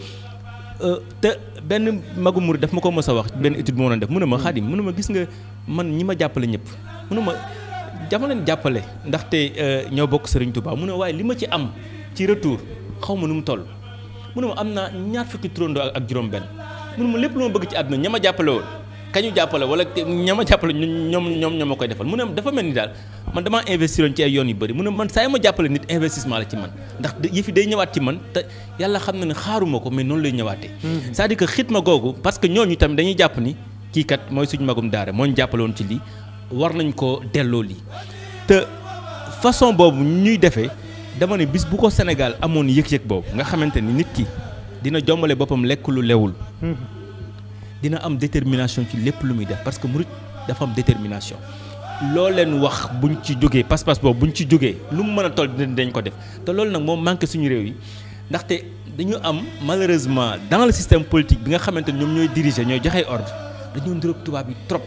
te benn magu murid daf ma ko mës a wax benn étude bu ma doon def mu ne ma Khadim mu ne ma gis nga man ñi ma jàppale ñëpp mu ne ma dama leen jàppale ndaxte ñoo bokk Serigne Touba mu ne waaye li ma ci am ci retour xaw ma nu mu toll mu ne ma am naa ñaar fukki turandoo ak juróom-benn mu ne ma lépp lu ma bëgg ci àdduna ña ma jàppale woon kañu jàppale wala ña ma jàppale ñoom ma koy defal mu ne dafa mel ni daal man damaa investiroon ci ay yoon yu bëri mu ne man saa yi ma jàppale nit investissement la ci man ndax yëfi day ñëwaat ci man te yàlla xam na ne xaaruma ko mais noonu lay ñëwaatee c'est-à-dire que xitma googu parce que ñooñu tamit dañuy jàpp ni kii kat mooy suñu magum daara moo ñu jàppale woon ci lii war nañ ko delloo lii te façon boobu ñuy defee dama ne bis bu ko Sénégal amoon yëg-yëg boobu nga xamante ni nit ki dina jombale boppam lekk lu lewul dina am détermination ci lépp lu muy def parce que murid dafa am détermination loo leen wax buñ ci jógee pas-pas boobu buñ ci jógee lu mu mën a toll dañ ko def te loolu nag moom manqué suñu réew yi ndaxte dañu am malheureusement dans le système politique bi nga xamante ne ñoom ñooy diriger ñooy joxe ordre dañoo ndiroog tubaab yi trop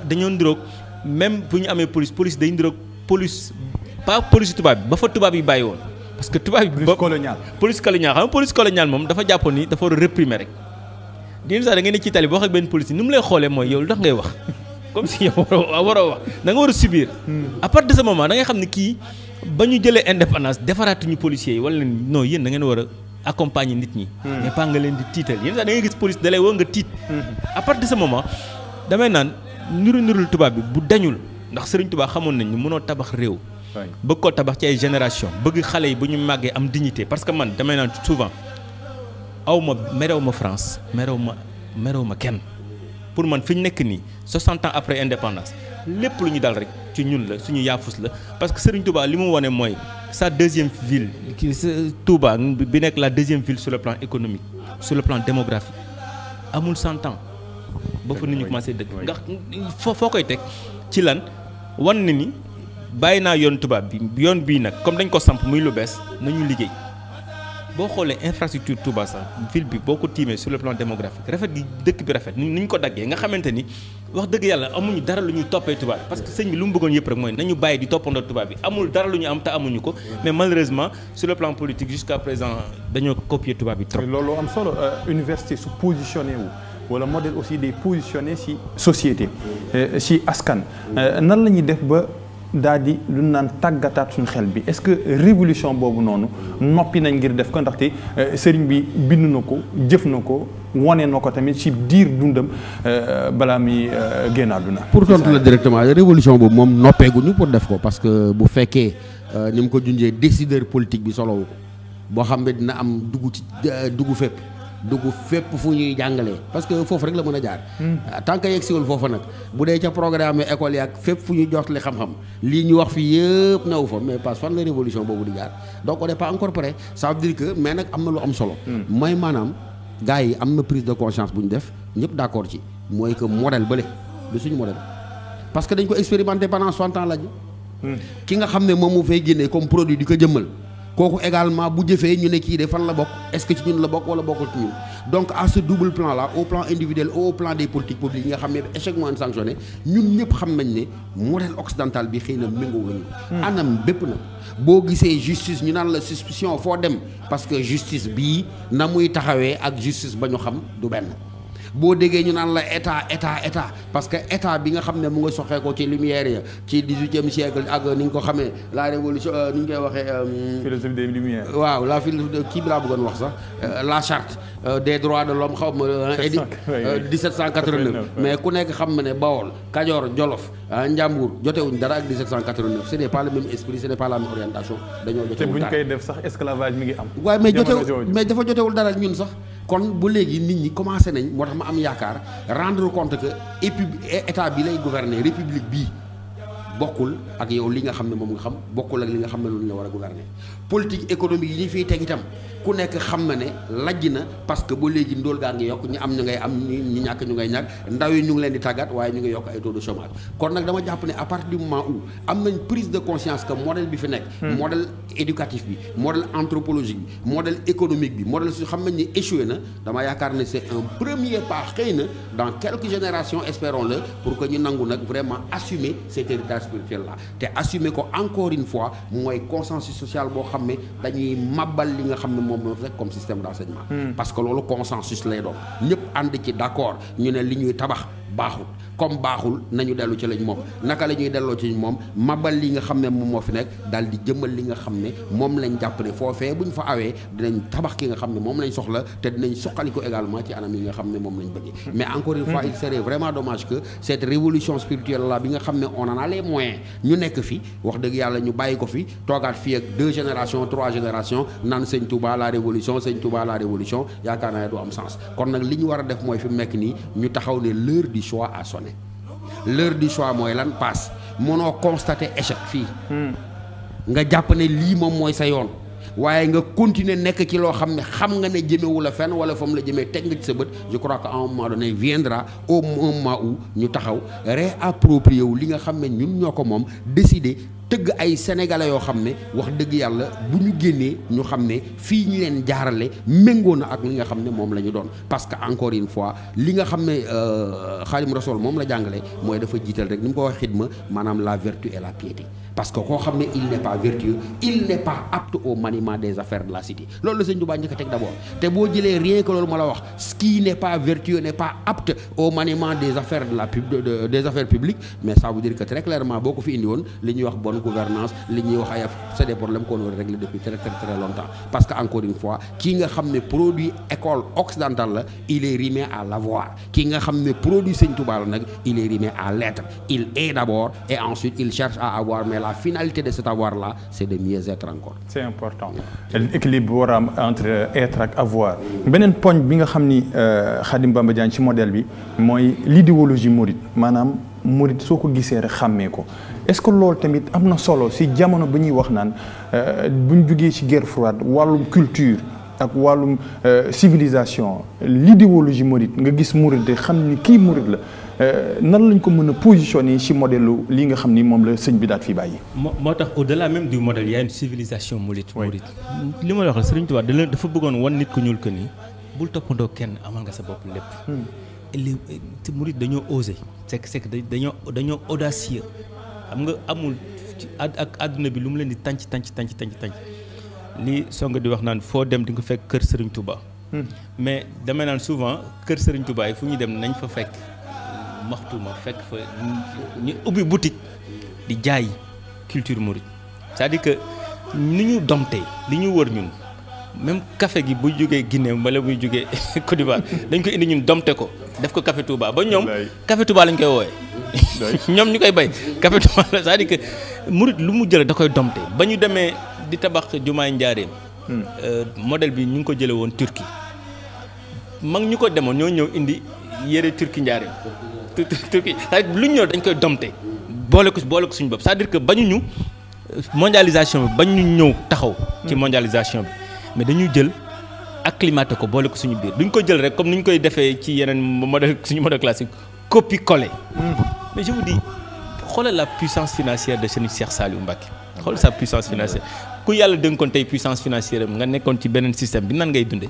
dañoo ndiroog même bu ñu amee police day ndiroog police pas police tubaab bi ba fa tubaab yi bàyyi woon parce que tubaab bi police coloniale xam nga police coloniale moom dafa jàppoon ni dafa war a réprimer rek dina sax da ngay ne ci tali boo wax ak benn police ni mu lay xoolee mooy yow lu tax ngay wax comme si yow waroo wax da nga war a subir à partir de ce moment da ngay xam ne kii ba ñu jëlee indépendance defaraatuñu policiers yi wala leen non yéen da ngeen war a accompagner nit ñi mais pas nga leen di tiital yéen sax da ngay gis police da lay woo nga tiit à partir de ce moment damay naan nurul tubaab bi bu dañul ndax Serigne Touba xamoon nañ ni mënoo tabax réew bëgg koo tabax ci ay génération bëgg xale yi bu ñu màggee am dignité parce que man damay naan souvent merew ma France merew ma kenn pour man fi ñu nekk nii 60 ans après indépendance lépp lu ñu dal rek ci ñun la suñu yaafus la parce que Serigne Touba li mu wane mooy sa deuxième ville Touba bi nekk la deuxième ville sur le plan économique sur le plan démographique amul 100 ans ba fa nit ñu commencé dëkk ndax foo koy teg ci lan wan na ni bàyyi naa yoon tubaab bi yoon bii nag comme dañ ko samp muy lu bees nañu liggéey boo xoolee infrastructure Touba sax ville bi boo ko tiimee sur le plan démographique rafet gi dëkk bi rafet ni ñu ko daggee nga xamante ni wax dëgg yàlla amuñu dara lu ñuy toppee tubaab bi parce que sëñ bi lu mu bëggoon yëpp rek mooy nañu bàyyi di toppandoo tubaab bi amul dara lu ñu am te amuñu ko mais malheureusement sur le plan politique jusqu'à présent dañoo copier tubaab bi trop. loolu am solo université su positionné wu wala modèle aussi day positionné ci société ci askan nan la ñuy def ba daal di lu naan tàggataat suñu xel bi est-ce que révolution boobu noonu noppi nañ ngir def ko ndaxte sëriñ bi bind na ko jëf na ko wane na ko tamit ci diir dundam balaa mi génn àdduna. pour tontu la directement révolution boobu moom noppeeguñu pour def ko parce que bu fekkee ni mu ko junjee décideur politique bi solowu ko boo xam ne dina am dugg fépp fu ñuy jàngalee parce que foofu rek la mën a jaar tant que yegg siwul foofa nag bu dee ca programme école yi ak fépp fu ñuy joxle xam-xam lii ñu wax fi yëpp newu fa mais pas fan la révolution boobu di jaar donc on n'est pas encore prêt ça veut dire que mais nag am na lu am solo mooy maanaam gars yi am na prise de conscience bu ñu def ñëpp d'accord ci mooy que modèle bële du suñu modèle parce que dañ ko expérimenté pendant 60 ans lañu ki nga xam ne moom mu fay génnee comme produit di ko jëmmal kooku également bu jëfee ñu ne kii de fan la bokk est-ce que ci ñun la bokk wala bokkul ci ñun donc à ce double plan là au plan individuel au plan des politiques publiques yi nga xam ne échec moo sanctionné ñun ñëpp xam nañ ne modèle occidental bi xëy na méngoo lañu anam bépp na boo gisee justice ñu naan la suspicion foo dem parce que justice bii na muy taxawee ak justice ba ñu xam du benn boo déggee ñu naan la état parce que état bi nga xam ne mu nga soxee ko ci lumière ya ci 18e siècle ak ni nga ko xamee la révolution ni ñu koy waxee philosophie des lumières waaw la philosophie kii bi laa bëggoon wax sax la charte des droits de l'homme xaw ma 1789 mais ku nekk xam na ne Bawol Kajoor Jolof Njàmbur jotewuñ dara ak 1789 ce n'est pas le même esprit ce n'est pas la même orientation dañoo jotewul dara te buñ koy def sax esclavage mi ngi am waaye mais dafa jotewul dara ak ñun sax kon bu léegi nit ñi commencé nañ moo tax ma am yaakaar rendre compte que état bi lay gouverner république bii bokkul ak yow li nga xam ne moom nga xam bokkul ak li nga xam ne loolu la war a gouverner politique économique yi ñu fiy teg itam ku nekk xam na ne lajj na parce que ba léegi ndóol gaa ngi yokk ñi am ñu ngay am ñi ñàkk ñu ngay ñàkk ndaw yi ñu ngi leen di tàggat waaye ñu ngi yokk ay taux de chômage kon nag dama jàpp ne à partir du moment où am nañ prise de conscience que modèle bi fi nekk modèle éducatif bi modèle anthropologique bi modèle économique bi modèle su xam nañ ni échoué na dama yaakaar ne c'est un premier pas xëy na dans quelques générations espérons-le pour que ñu nangu nag vraiment assumer cet héritage spirituel là te assumer ko encore une fois mooy consensus social boo xam ne dañuy mabbal li nga xam ne moom moo fekk comme système d'enseignement parce que loolu consensus lay doon ñëpp ànd ci d'accord ñu ne li ñuy tabax baaxul comme baaxul nañu dellu ci lañ moom naka la ñuy delloo ci moom mabal li nga xam ne moom moo fi nekk daal di jëmmal li nga xam ne moom lañ jàpp ne foofee bu ñu fa awee dinañ tabax ki nga xam ne moom lañ soxla te dinañ suqali ko également ci anam yi nga xam ne moom lañ bëggee mais encore une fois il serait vraiment dommage que cette révolution spirituelle là bi nga xam ne on en a les moyens ñu nekk fi wax dëgg yàlla ñu bàyyi ko fi toogaat fii ak 2 générations 3 générations naan sëñ Touba la révolution sëñ Touba la révolution yaakaar naa ne du am sens kon nag li ñu war a def mooy fi mu nekk nii ñu taxaw ne l'heure du choix a sonné l'heure du choix mooy lan passe mënoo constater échec fii nga jàpp ne lii moom mooy sa yoon waaye nga continuer nekk ci loo xam ne xam nga ne jëmewu la fenn wala fa mu la jëmee teg nga ci sa bët je crois que à un moment donné viendra au moment où ñu taxaw réapproprier wu li nga xam ne ñun ñoo ko moom décider tëgg ay sénégalais yoo xam ne wax dëgg yàlla bu ñu génnee ñu xam ne fii ñu leen jaarale méngoo na ak li nga xam ne moom la ñu doon parce que encore une fois li nga xam ne Xaadim Rasool moom la jàngale mooy dafa jiital rek ni mu ko wax xidma maanaam la vertu et la piété parce que koo xam ne il n'est pas vertueux il n'est pas apte au maniement des affaires de la cité loolu la Sëñ Tuubaa njëkk a teg d'abord te boo jëlee rien que loolu ma la wax qui n'est pas vertueux n'est pas apte au maniement des affaires des affaires publiques mais ça veut dire que très clairement boo ko fi indi woon li ñuy wax bonne gouvernance li ñuy wax ay c'est des problèmes qu'on aurait réglé depuis très longtemps parce que encore une fois kii nga xam ne produit école occidentale la il est rimé à l'avoir kii nga xam ne produit Sëñ Tuubaa la nag il est rimé à l'être il est d'abord et ensuite il cherche à avoir mais la finalité de cet avoir-là c'est de mieux être encore. C'est important l'équilibre war a am entre être ak avoir beneen poñ bi nga xam ni Khadim Bamba Diagne ci modèle bi mooy l'idéologie mouride maanaam murid soo ko gisee rek xàmmee ko est-ce que loolu tamit am na solo si jamono bi ñuy wax naan bu ñu jugee ci guerre froide wàllum culture ak wàllum civilisation l'idéologie mouride nga gis murid de xam ni kii murid la nan lañ ko mën a positionner ci modèle li nga xam ni moom la sëñ bi daat fi bàyyi. moo tax au-delà même du modèle y a une civilisation mouride. li ma la wax Sëriñ Tuubaa dafa bëggoon wan nit ku ñuul que ni bul toppandoo kenn amal nga sa bopp lépp. li murid dañoo osé c'est que dañoo audacieux xam nga amul ci ak àdduna bi lu mu leen di tànc li Sonko di wax naan foo dem di nga fekk kër Serigne Touba. mais damay naan souvent kër Serigne Touba yi fu ñuy dem nañ fa fekk maxtuma fekk fa ñu ubbi boutique di jaay culture mouride c'est-à-dire que ni ñu domtee li ñu wër ñun même café gi buy jógee Guinée wala buy jógee Côte d'Ivoire dañ ko indi ñun domte ko def ko café Touba ba ñoom café Touba lañ koy woowee ñoom ñu koy bay café Touba la c'est-à-dire que murid lu mu jële da koy domte ba ñu demee di tabax jumaay Njaaréem modèle bi ñu ngi ko jële woon Turquie mag ñu ko demoon ñoo ñëw indi yére Turquie Njaaréem Turquie c'est-à-dire lu ñu ñëw dañ koy domte boole ko suñu bopp c'est-à-dire que bañu mondialisation bi bañ ñu ñëw taxaw ci mondialisation bi mais dañuy jël acclimaté ko boole ko suñu biir duñ ko jël rek comme ni ñu koy defee ci yeneen modèle suñu modèle classique copie collé mais je vous dis xoolal la puissance financière de Serigne Cheikh Saliou Mbacké xoolal sa puissance financière ku yàlla dénkoon tey puissance financière am nga nekkoon ci beneen système bi nan ngay dundee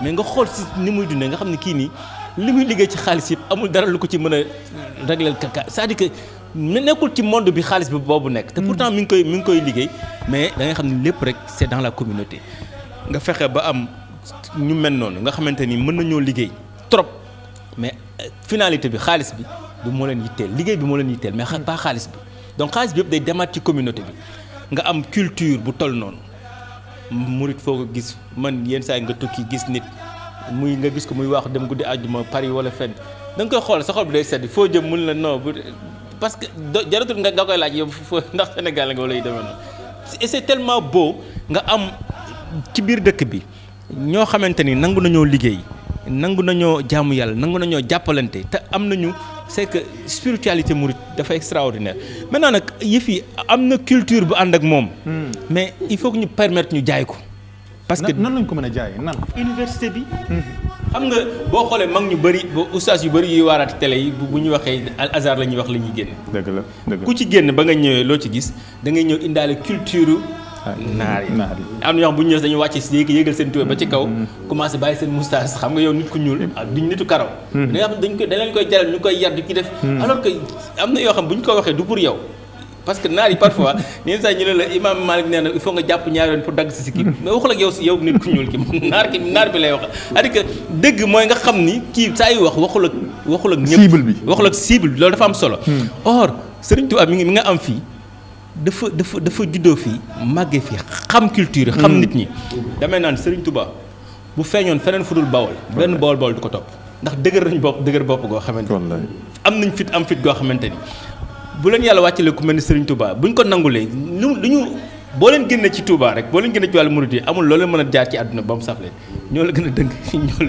mais nga xool si ni muy dundee nga xam ne kii nii li muy liggéey ci xaalis yëpp amul dara lu ko ci mën a régler kaka c'est-à-dire que nekkul ci monde bi xaalis bi boobu nekk te pourtant mi ngi koy liggéey mais da nga xam ne lépp rek c'est dans la communauté nga fexe ba am ñu mel noonu nga xamante ni mën nañoo liggéey trop mais finalité bi xaalis bi du moo leen yitteel liggéey bi moo leen yitteel mais pas xaalis bi donc xaalis bi yëpp day demaat ci communauté bi nga am culture bu toll noonu murit foo ko gis man yenn saa yi nga tukki gis nit muy nga gis ko muy wax dem guddi àjjuma Paris wala fenn da nga koy xool sa xol bi day sedd foo jëm mun la non parce que jaratul nga koy laaj yow foo ndax Sénégal nga wala yu demee noonu et c'est tellement beau nga am ci biir dëkk bi ñoo xamante ni nangu nañoo liggéey nangu nañoo jaamu yàlla nangu nañoo jàppalante te am nañu c'est que spiritualité mouride dafa extraordinaire maintenant nag yëf yi am na culture bu ànd ak moom mais il faut que ñu permettre ñu jaay ko parce que nan lañ ko mën a jaayee nan université bi xam nga boo xoolee mag ñu bëri ba ustaas yu bëri yuy waaraati télé yi bu ñu waxee al azar la ñuy wax la ñuy génn dëgg la ku ci génn ba nga ñëwee loo ci gis da ngay ñëw indaale culture naar yi am na ñoo xam bu ñu ñëwee dañuy wàcce si yéegal seen tuwe ba ci kaw commencé bàyyi seen moustache xam nga yow nit ku ñuul duñ nitu karaw da nga xam dañ leen koy jaral ñu koy yar di ci def alors que am na yoo xam bu ñu ko waxee du pour yow parce que naar yi parfois neen saa ñu ne la imam Malik nee na il faut nga jàpp ñaari yoon pour dagg si sikki mais waxul ak yow nit ku ñuul ki naar bi lay wax c'est-à-dire que dëgg mooy nga xam ni kii saa yu wax waxul ak ñëpp cible bi waxul ak cible bi loolu dafa am solo or Serigne Touba mi nga am fii dafa juddoo fii màggee fii xam culture xam nit ñi damay naan Serigne Touba bu feeñoon feneen fudul Bawol benn Bawol du ko topp ndax dëgër bopp goo xamante ni am nañ fit goo xamante ni bu leen yàlla wàccalee ku mel ni Serigne Touba buñ ko nangulee lu ñu boo leen génne ci Touba rek boo leen génne ci wàllu murid yi amul loo leen mën a jaar ci àdduna ba mu saf leen ñoo la gën a dëng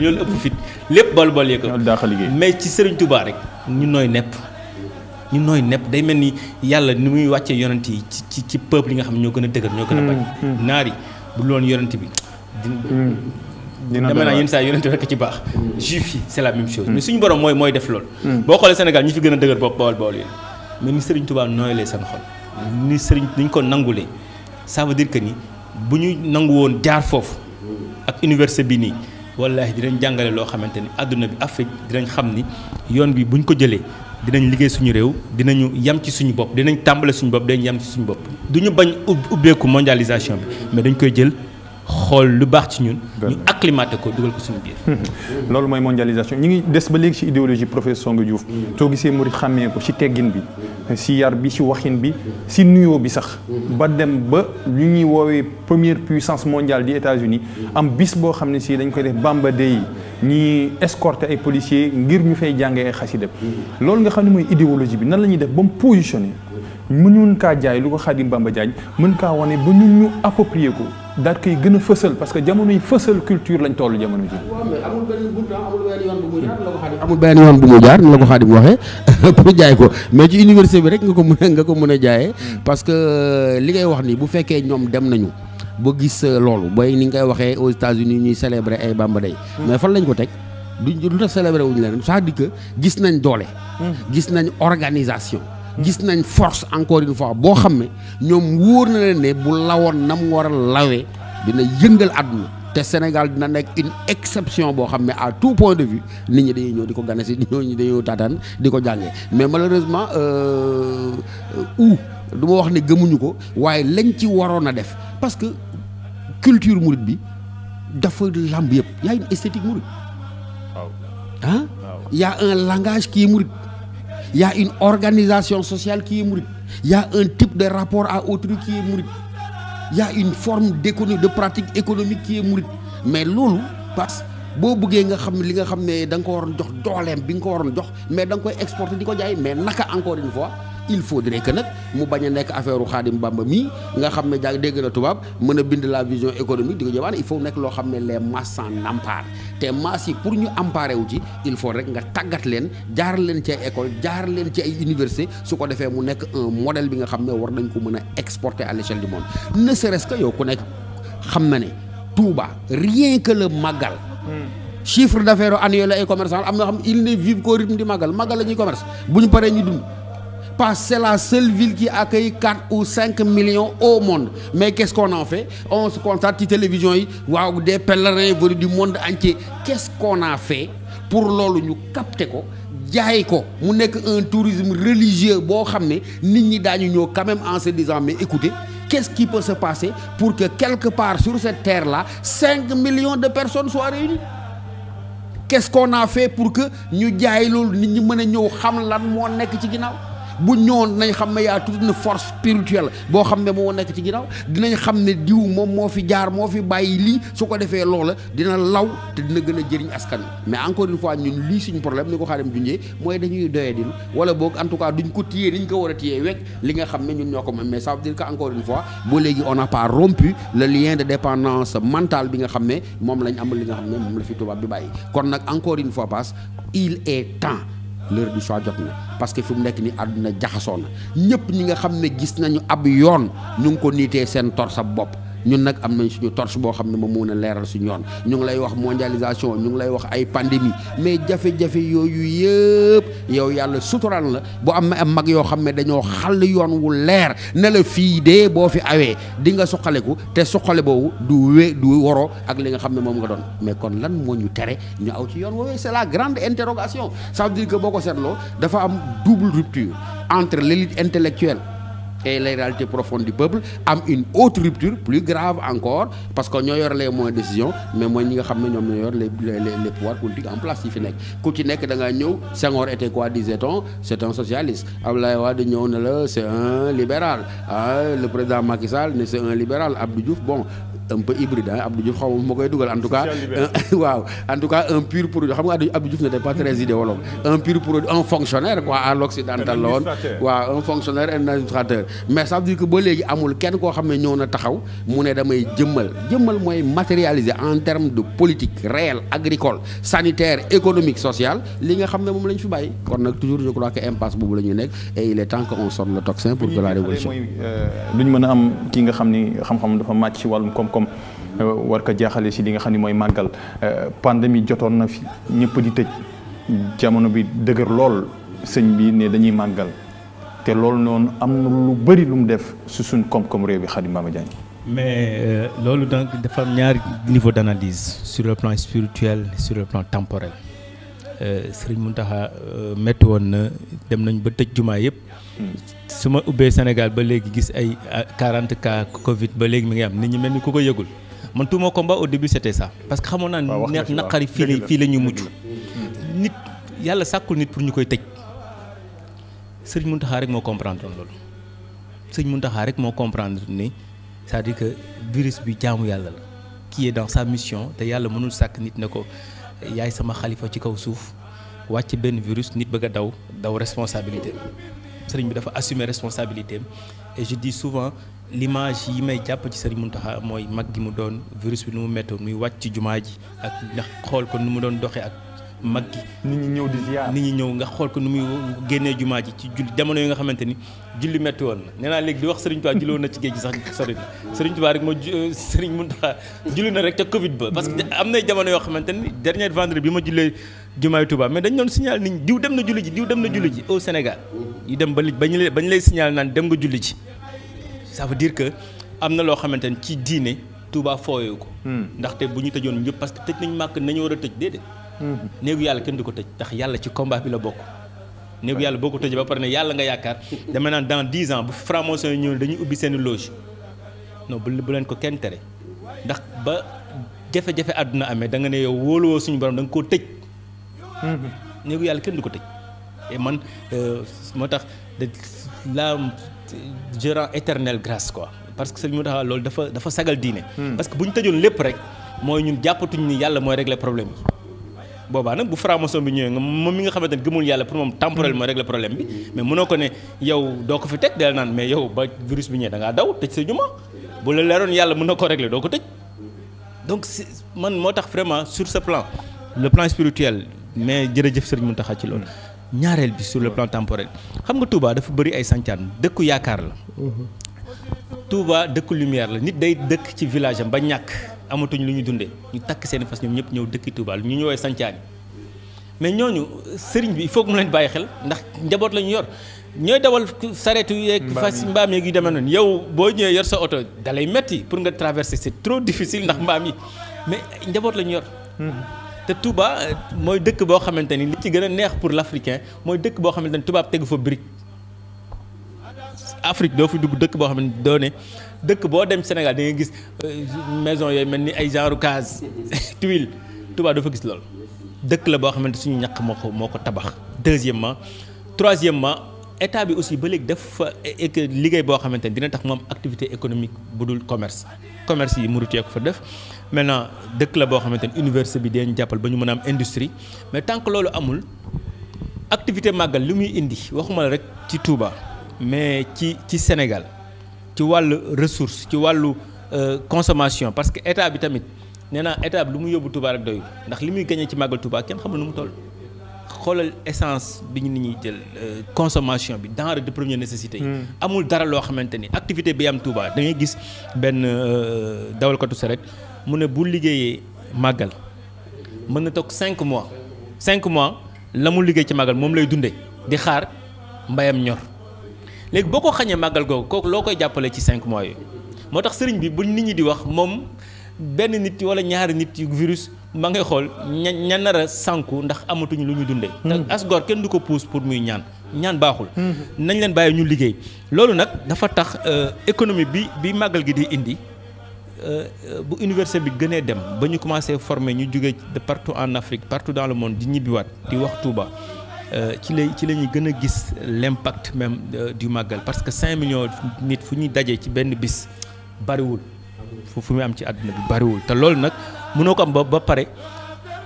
ñoo la ëpp fit lépp bool yee ko mais ci Serigne Touba rek ñu nooy nepp day mel ni yàlla ni muy wàccee yonent yi ci peuple yi nga xam ne ñoo gën a dëgër ñoo gën a bañ naar yi bu loon yonent bi dama naa yenn saa yonent rek ci baax juif yi c'est la même chose mais suñu borom mooy def loolu boo xoolee Sénégal ñi fi gën a dëgër bopp bool yi mais ni Serigne Touba nooyalee seen xol ni sëriñ niñ ko nangulee ça veut dire que ni bu ñu nangu woon jaar foofu ak université bi nii wallaahi dinañ jàngale loo xamante ni àdduna bi Afrique dinañ xam ni yoon bi buñ ko jëlee dinañ liggéey suñu réew dinañu yam ci suñu bopp dinañ tàmbale suñu bopp dinañ yam ci suñu bopp du ñu bañ ubbeeku mondialisation bi mais dañ koy jël xool lu baax ci ñun ñu acclimaté ko dugal ko suñu biir loolu mooy mondialisation ñu ngi des ba léegi ci idéologie professeur Songo Diouf soo gisee murit xàmmee ko ci teggin bi ci yar bi ci waxin bi ci nuyoo bi sax ba dem ba lu ñuy woowee première puissance mondiale di États-Unis am bis boo xam ne si dañ koy def Bamba Day ñi escorter ay policiers ngir ñu fay jàngee ay xasida loolu nga xam ne mooy idéologie bi nan la ñuy def ba mu positionné mënuñ kaa jaay lu ko Khadim Bamba Diagne mën kaa wane ba ñun ñu approprier ko daal koy gën a fësal parce que jamono yi fësal culture lañ toll jamono ji. waaw mais amul benn yoon bu mu jaar la ko Khadim amul benn yoon bu mu jaar la ko Khadim waxee pour jaay ko mais ci université bi rek nga ko mën a jaayee parce que li ngay wax ni bu fekkee ñoom dem nañu ba gis loolu booy ni nga koy waxee aux États-Unis ñuy célébrer ay Bamba Day mais fan lañ ko teg du tax célébrer wuñu leen c'est-à-dire que gis nañ doole gis nañ organisation gis nañ force encore une fois boo xam ne ñoom wóor na leen ne bu lawoon nam war a lawee dina yëngal àdduna te Sénégal dina nekk une exception boo xam ne à tout point de vue nit ñi dañuy ñëw di ko gane si ñooñu dañoo taataan di ko jàngee mais malheureusement du ma wax ne gëmuñu ko waaye lañ ci waroon a def parce que culture mouride bi dafa lamb yëpp y a une esthétique mouride y a un langage qui est mouride il y a une organisation sociale qui est mouride il y a un type de rapport à autrui qui est mouride il y a une forme d'économie de pratique économique qui est mouride mais loolu parce que boo bëggee nga xam li nga xam ne da nga ko waroon jox dooleem bi nga ko waroon jox mais da nga koy exporter di ko jaay mais naka encore une fois il faudrait que nag mu bañ a nekk affaire u Khadim Bamba mii nga xam ne jàng dégg na tubaab mën a bind la vision économique di ko jëmaan il faut nekk loo xam ne les masses s'en emparent te masses yi pour ñu emparé wu ci il faut rek nga tàggat leen jaar leen ci ay école jaar leen ci ay université su ko defee mu nekk un modèle bi nga xam ne war nañ ko mën a exporter à l'échelle du monde ne serait-ce que yow ku nekk xam na ne Touba rien que le Magal chiffre d'affaires annuel ay commerçant am na xam ils ne vivent qu'au rythme du Magal la ñuy commerce bu ñu paree ñu dund parce que c'est la seule ville qui accueille 4 ou 5 millions au monde mais qu'est-ce qu'on en fait on se constate ci télévision yi waaw des pèlerins venus du monde entier qu'est-ce qu'on a fait pour loolu ñu capter ko jaay ko mu nekk un tourisme religieux boo xam ne nit ñi daañu ñëw quand même en se disant mais écoutez qu'est-ce qui peut se passer pour que quelque part sur cette terre-là 5 millions de personnes soient réunies qu'est-ce qu'on a fait pour que ñu jaay loolu nit ñi mën a ñëw xam lan moo nekk ci ginnaaw bu ñëwoon nañ xam ne yaa toute une force spirituelle boo xam ne moo nekk ci ginnaaw dinañ xam ne diw moom moo fi jaar moo fi bàyyi lii su ko defee loola dina law te dina gën a jëriñ askan mais encore une fois ñun lii suñu problème ni ko Khadim junjee mooy dañuy doyadil wala boog en tout cas duñ ko téyee niñ ko war a téyee wekk li nga xam ne ñun ñoo ko mën mais ça veut dire que encore une fois ba léegi on n'a pas rompu le lien de dépendance mentale bi nga xam ne moom lañ am li nga xam ne moom la fi tubaab bi bàyyi kon nag encore une fois passe il est temps l'heure du choix jot na parce que fi mu nekk ni àdduna jaxasoo na ñëpp ñi nga xam ne gis nañu ab yoon ñu ngi ko niitee seen torsa bopp ñun nag am nañ suñu torche boo xam ne moom mën a leeral suñu yoon ñu ngi lay wax mondialisation ñu ngi lay wax ay pandémie mais jafe-jafe yooyu yëpp yow yàlla sutural la bu am am mag yoo xam ne dañoo xàll yoon wu leer ne la fii de boo fi awee di nga suqaleku te suqale boobu du waroo ak li nga xam ne moom nga doon mais kon lan moo ñu tere ñu aw ci yoon woowee c'est la grande interrogation ça veut dire que boo ko seetloo dafa am double rupture entre l'élite intellectuelle et les réalités profondes du peuple am une autre rupture plus grave encore parce que ñoo yor les moyens de décision mais mooy ñi nga xam ne ñoom ñoo yor les pouvoirs politiques en place yi fi nekk ku ci nekk da ngaa ñëw Senghor était quoi disait-on c'est un socialiste Abdoulaye Wade ñëw na la c'est un libéral le président Macky Sall ne c'est un libéral Abdou Diouf bon un peu hybride Abdou Diouf xaw ma moo koy dugal en tout cas waaw en tout cas un pur produit xam nga Abdou Diouf n'était pas très idéologue un pur produit un fonctionnaire quoi à l'occidental la woon waaw un fonctionnaire un administrateur mais ça veut dire que ba léegi amul kenn koo xam ne ñëw na taxaw mu ne damay jëmmal mooy matérialiser en termes de politique réelle agricole sanitaire économique sociale li nga xam ne moom la ñu fi bàyyi kon nag toujours je crois que impasse boobu la ñuy nekk et il est temps qu'on sorte le tocsin pour que la révolution duñ mën a am ki nga xam ni xam-xam dafa màcc ci wàllum koom-koom war ko jaaxale si li nga xam ni mooy màggal pandémie jotoon na fi ñëpp di tëj jamono bi dëgër lool sëñ bi ne dañuy màggal te loolu noonu am na lu bëri lu mu def si suñ koom-koom réew bi Khadim Bamba Diagne. mais loolu donc dafa am ñaari niveau d'analyse sur le plan spirituel sur le plan temporel. Serigne Mountakha métti woon na dem nañ ba tëj jumaa yëpp. su ma ubbee Sénégal ba léegi gis ay 40 cas Covid ba léegi mi ngi am nit ñi mel ni ku ko yëgul man tout mon combat au début c'était ça parce que xamoon naa neex naqari fii la ñu mucc nit yàlla sàkkul nit pour ñu koy tëj Serigne Mountakha rek moo comprendre loolu Serigne Mountakha rek moo comprendre ni c'est-à-dire que virus bi jaamu yàlla la qui est dans sa mission te yàlla mënul sàkk nit ne ko yaay sama xalifa ci kaw suuf wàcc benn virus nit bëgg a daw responsabilité sëriñ bi dafa assumer responsabilité et je dis souvent l'image yi may jàpp ci sëriñ Mountakha mooy mag gi mu doon virus bi nu mu méttoon muy wàcc ci jumaa ji ak ndax xool ko nu mu doon doxee ak mag gi nit ñi ñëw di ziar nit ñi ñëw nga xool ko nu muy génnee jumaa ji ci julli jamono yi nga xamante ni julli métti woon na nee naa léegi di wax sëriñ Touba julli woon na ci géej gi sax sori na sëriñ Touba rek moo sëriñ Mountakha julli na rek ca Covid ba parce que am na jamono yoo xamante ni dernier vendredi bi ma jullee jumaay Touba mais dañ doon signal nit ñi diw dem na julli ji au Sénégal yu dem bañ lay signal naan dem nga julli ji ça veut dire que am na loo xamante ni ci diine Touba fooyoo ko ndaxte bu ñu tëjoon ñëpp parce que tëj nañ màkk nañu war a tëj déedéet néegu yàlla kenn du ko tëj ndax yàlla ci combat bi la bokk néegu yàlla boo ko tëjee ba pare ne yàlla nga yaakaar dama naan dans 10 ans bu franc-maçon yi ñëw dañuy ubbi seen loge non bu leen ko kenn tere ndax ba jafe-jafe àdduna amee da nga ne yow wóoluwoo suñu borom da nga koo tëj néegu yàlla kenn du ko tëj et man moo tax la je rends éternelle grâce quoi parce que sëñ Mountakha loolu dafa sagal diine parce que bu ñu tëjoon lépp rek mooy ñun jàppatuñ ni yàlla mooy régler problème yi boobaa nag bu franc-maçon bi ñëwee nga moom mi nga xamante ne gëmul yàlla pour moom temporel mooy régler problème bi mais mënoo ko ne yow doo ko fi teg deel naan mais yow ba virus bi ñëwee da ngaa daw tëj sa juma bu la leeroon yàlla mën na ko régler doo ko tëj donc man moo tax vraiment sur ce plan le plan spirituel mais jërëjëf Serigne Mountakha ci loolu ñaareel bi sur le plan temporel xam nga Touba dafa bëri ay sancaan dëkku yaakaar la Touba dëkku lumière la nit day dëkk ci village am ba ñàkk amatuñ lu ñu dundee ñu takk seen fas ñoom ñëpp ñëw dëkki Touba ñu ñëwee sancaani mais ñooñu sëriñ bi il faut que mu leen bàyyi xel ndax njaboot la ñu yor ñooy dawal sareetu yeeg fas mbaam yeeg yu demee noonu yow boo ñëwee yor sa oto dalay metti pour nga traverser c'est trop difficile ndax mbaam yi mais njaboot la ñu yor te Touba mooy dëkk boo xamante ni li ci gën a neex pour l'Africain mooy dëkk boo xamante ni tubaab tegu fa brique Afrique doo fi dugg dëkk boo xam ne doo ne dëkk boo dem Sénégal da nga gis maison yooyu mel ni ay genre case tuile Touba doo fa gis loolu dëkk la boo xamante suñu ñàkk moo ko tabax. troisièmement état bi aussi ba léegi def fa liggéey boo xamante ni dina tax moom activité économique bu dul commerce yi Mauritanie ko fa def maintenant dëkk la boo xamante ni université bi dañu jàppal ba ñu mën a am industrie mais tant que loolu amul activité màggal li muy indi waxuma la rek ci Touba. mais ci Sénégal ci wàllu ressource ci wàllu consommation parce que état bi tamit nee naa état bi lu mu yóbbu Touba rek doyul ndax li muy gagné ci màggal Touba kenn xamul nu mu toll xoolal essence bi ñu nit ñuy jël consommation bi denrée de première nécessité yi amul dara loo xamante ni activité bi am Touba da ngay gis benn dawalkatu saret mu ne bu liggéeyee màggal mën na toog 5 mois la mu liggéey ci màggal moom lay dundee di xaar mbayam ñor léegi boo ko xañee màggal googu kooku loo koy jàppale ci 5 mois yooyu moo tax sëriñ bi bu nit ñi di wax moom benn nit wala ñaari nit yu virus ma ngay xool ña nar a sànku ndax amatuñu lu ñu dundee. te asgor kenn du ko pousse pour muy ñaan baaxul. nañ leen bàyyi ñu liggéey loolu nag dafa tax économie bi màggal gi di indi bu université bi gënee dem ba ñu commencé former ñu jóge de partout en Afrique partout dans le monde di ñibbiwaat di wax Touba. ci la ñuy gën a gis l'impact même du màggal parce que 5 millions nit fu ñuy dajee ci benn bis bariwul fu muy am ci àdduna bi bariwul te loolu nag mënoo ko am ba pare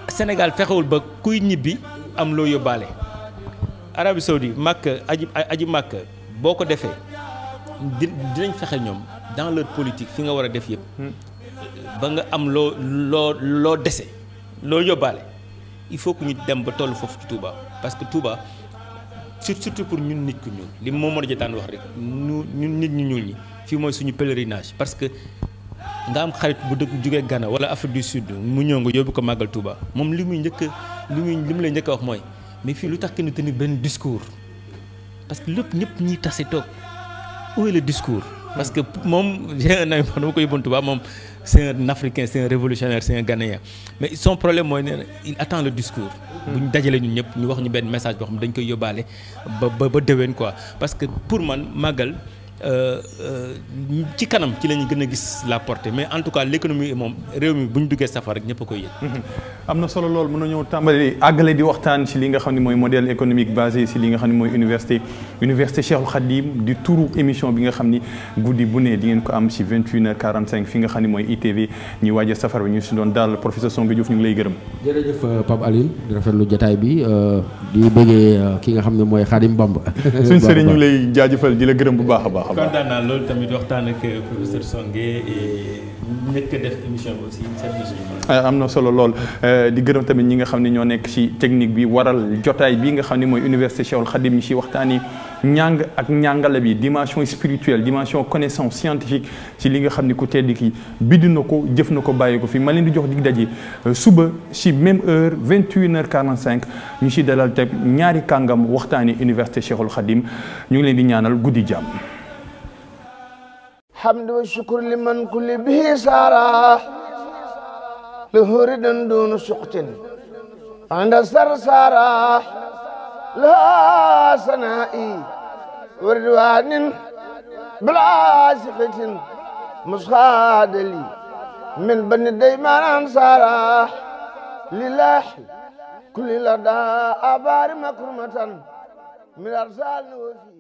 Sénégal fexewul ba kuy ñibbi am loo yóbbaale. Arabie Saoudite aji màkk boo ko defee dinañ fexe ñoom dans leur politique fi nga war a def yëpp ba nga am loo dese loo yóbbaale il faut que ñu dem ba toll foofu ci Touba. parce que Touba surtout pour ñun nit ku ñuul li moom moo daan wax rek ñun nit ñu ñuul ñi fii mooy suñu pèlerinage parce que nga am xarit bu dëkk jógee Ghana wala Afrique du Sud mu ñëw nga yóbbu ko màggal Touba moom li mu lay njëkk a wax mooy mais fii lu tax kenn tenir benn discours parce que lépp ñëpp ñiy tase toog où est le discours. parce que moom j'ai un ami dama ko yóbboon Touba moom c'est un Africain c'est un révolutionnaire c'est un Ghanéen mais son problème mooy nee na il attend le discours. bu ñu dajalee ñun ñëpp ñu wax ñu benn message boo xam dañ koy yóbbaale ba déwén quoi parce que pour man màggal. ci kanam ci la ñu gën a gis la portée mais en tout cas l'économie moom réew mi bu ñu duggee safar rek ñëpp a koy yëg. am na solo lool mën na ñëw tàmbali àggale di waxtaan ci li nga xam ne mooy modèle économique basé ci li nga xam ne mooy université Cheikhul Khadim di turu émission bi nga xam ni guddi bu ne di ngeen ko am ci 21h45 fi nga xam ne mooy ITV ñuy waajal safar bi ñu ci doon daal professeur Songué Diouf ñu ngi lay gërëm. jërëjëf Pape Alioune di rafetlu jotaay bi di bëggee ki nga xam ne mooy Khadim Bamba. suñ sëriñ ñu ngi lay jaajëfal di la gërëm bu baax a baax. kontaan naa loolu tamit waxtaan ak professeur Songué nekk def émission bi aussi am na solo lool di gërëm tamit ñi nga xam ne ñoo nekk ci technique bi waral jotaay bi nga xam ne mooy université Cheikhul Khadim ñi ci waxtaani njàng ak njàngale bi dimension spirituelle dimension connaissance scientifique ci li nga xam ne ku tedd ki bind na ko jëf na ko bàyyi ko fi ma leen di jox dig daje suba ci même heure 21h45 ñu ci dalal teg ñaari kàngam waxtaani université Cheikhul Khadim ñu ngi leen di ñaanal guddi jàmm. حمد والشكر لمن كل به سارة لهورد دون سقط عند السرسارة لا سنائي وردوان بلا سقط مسخاد لي من بني ديمان أنصارة لله كل لدى أبار مكرمة من أرسال وفي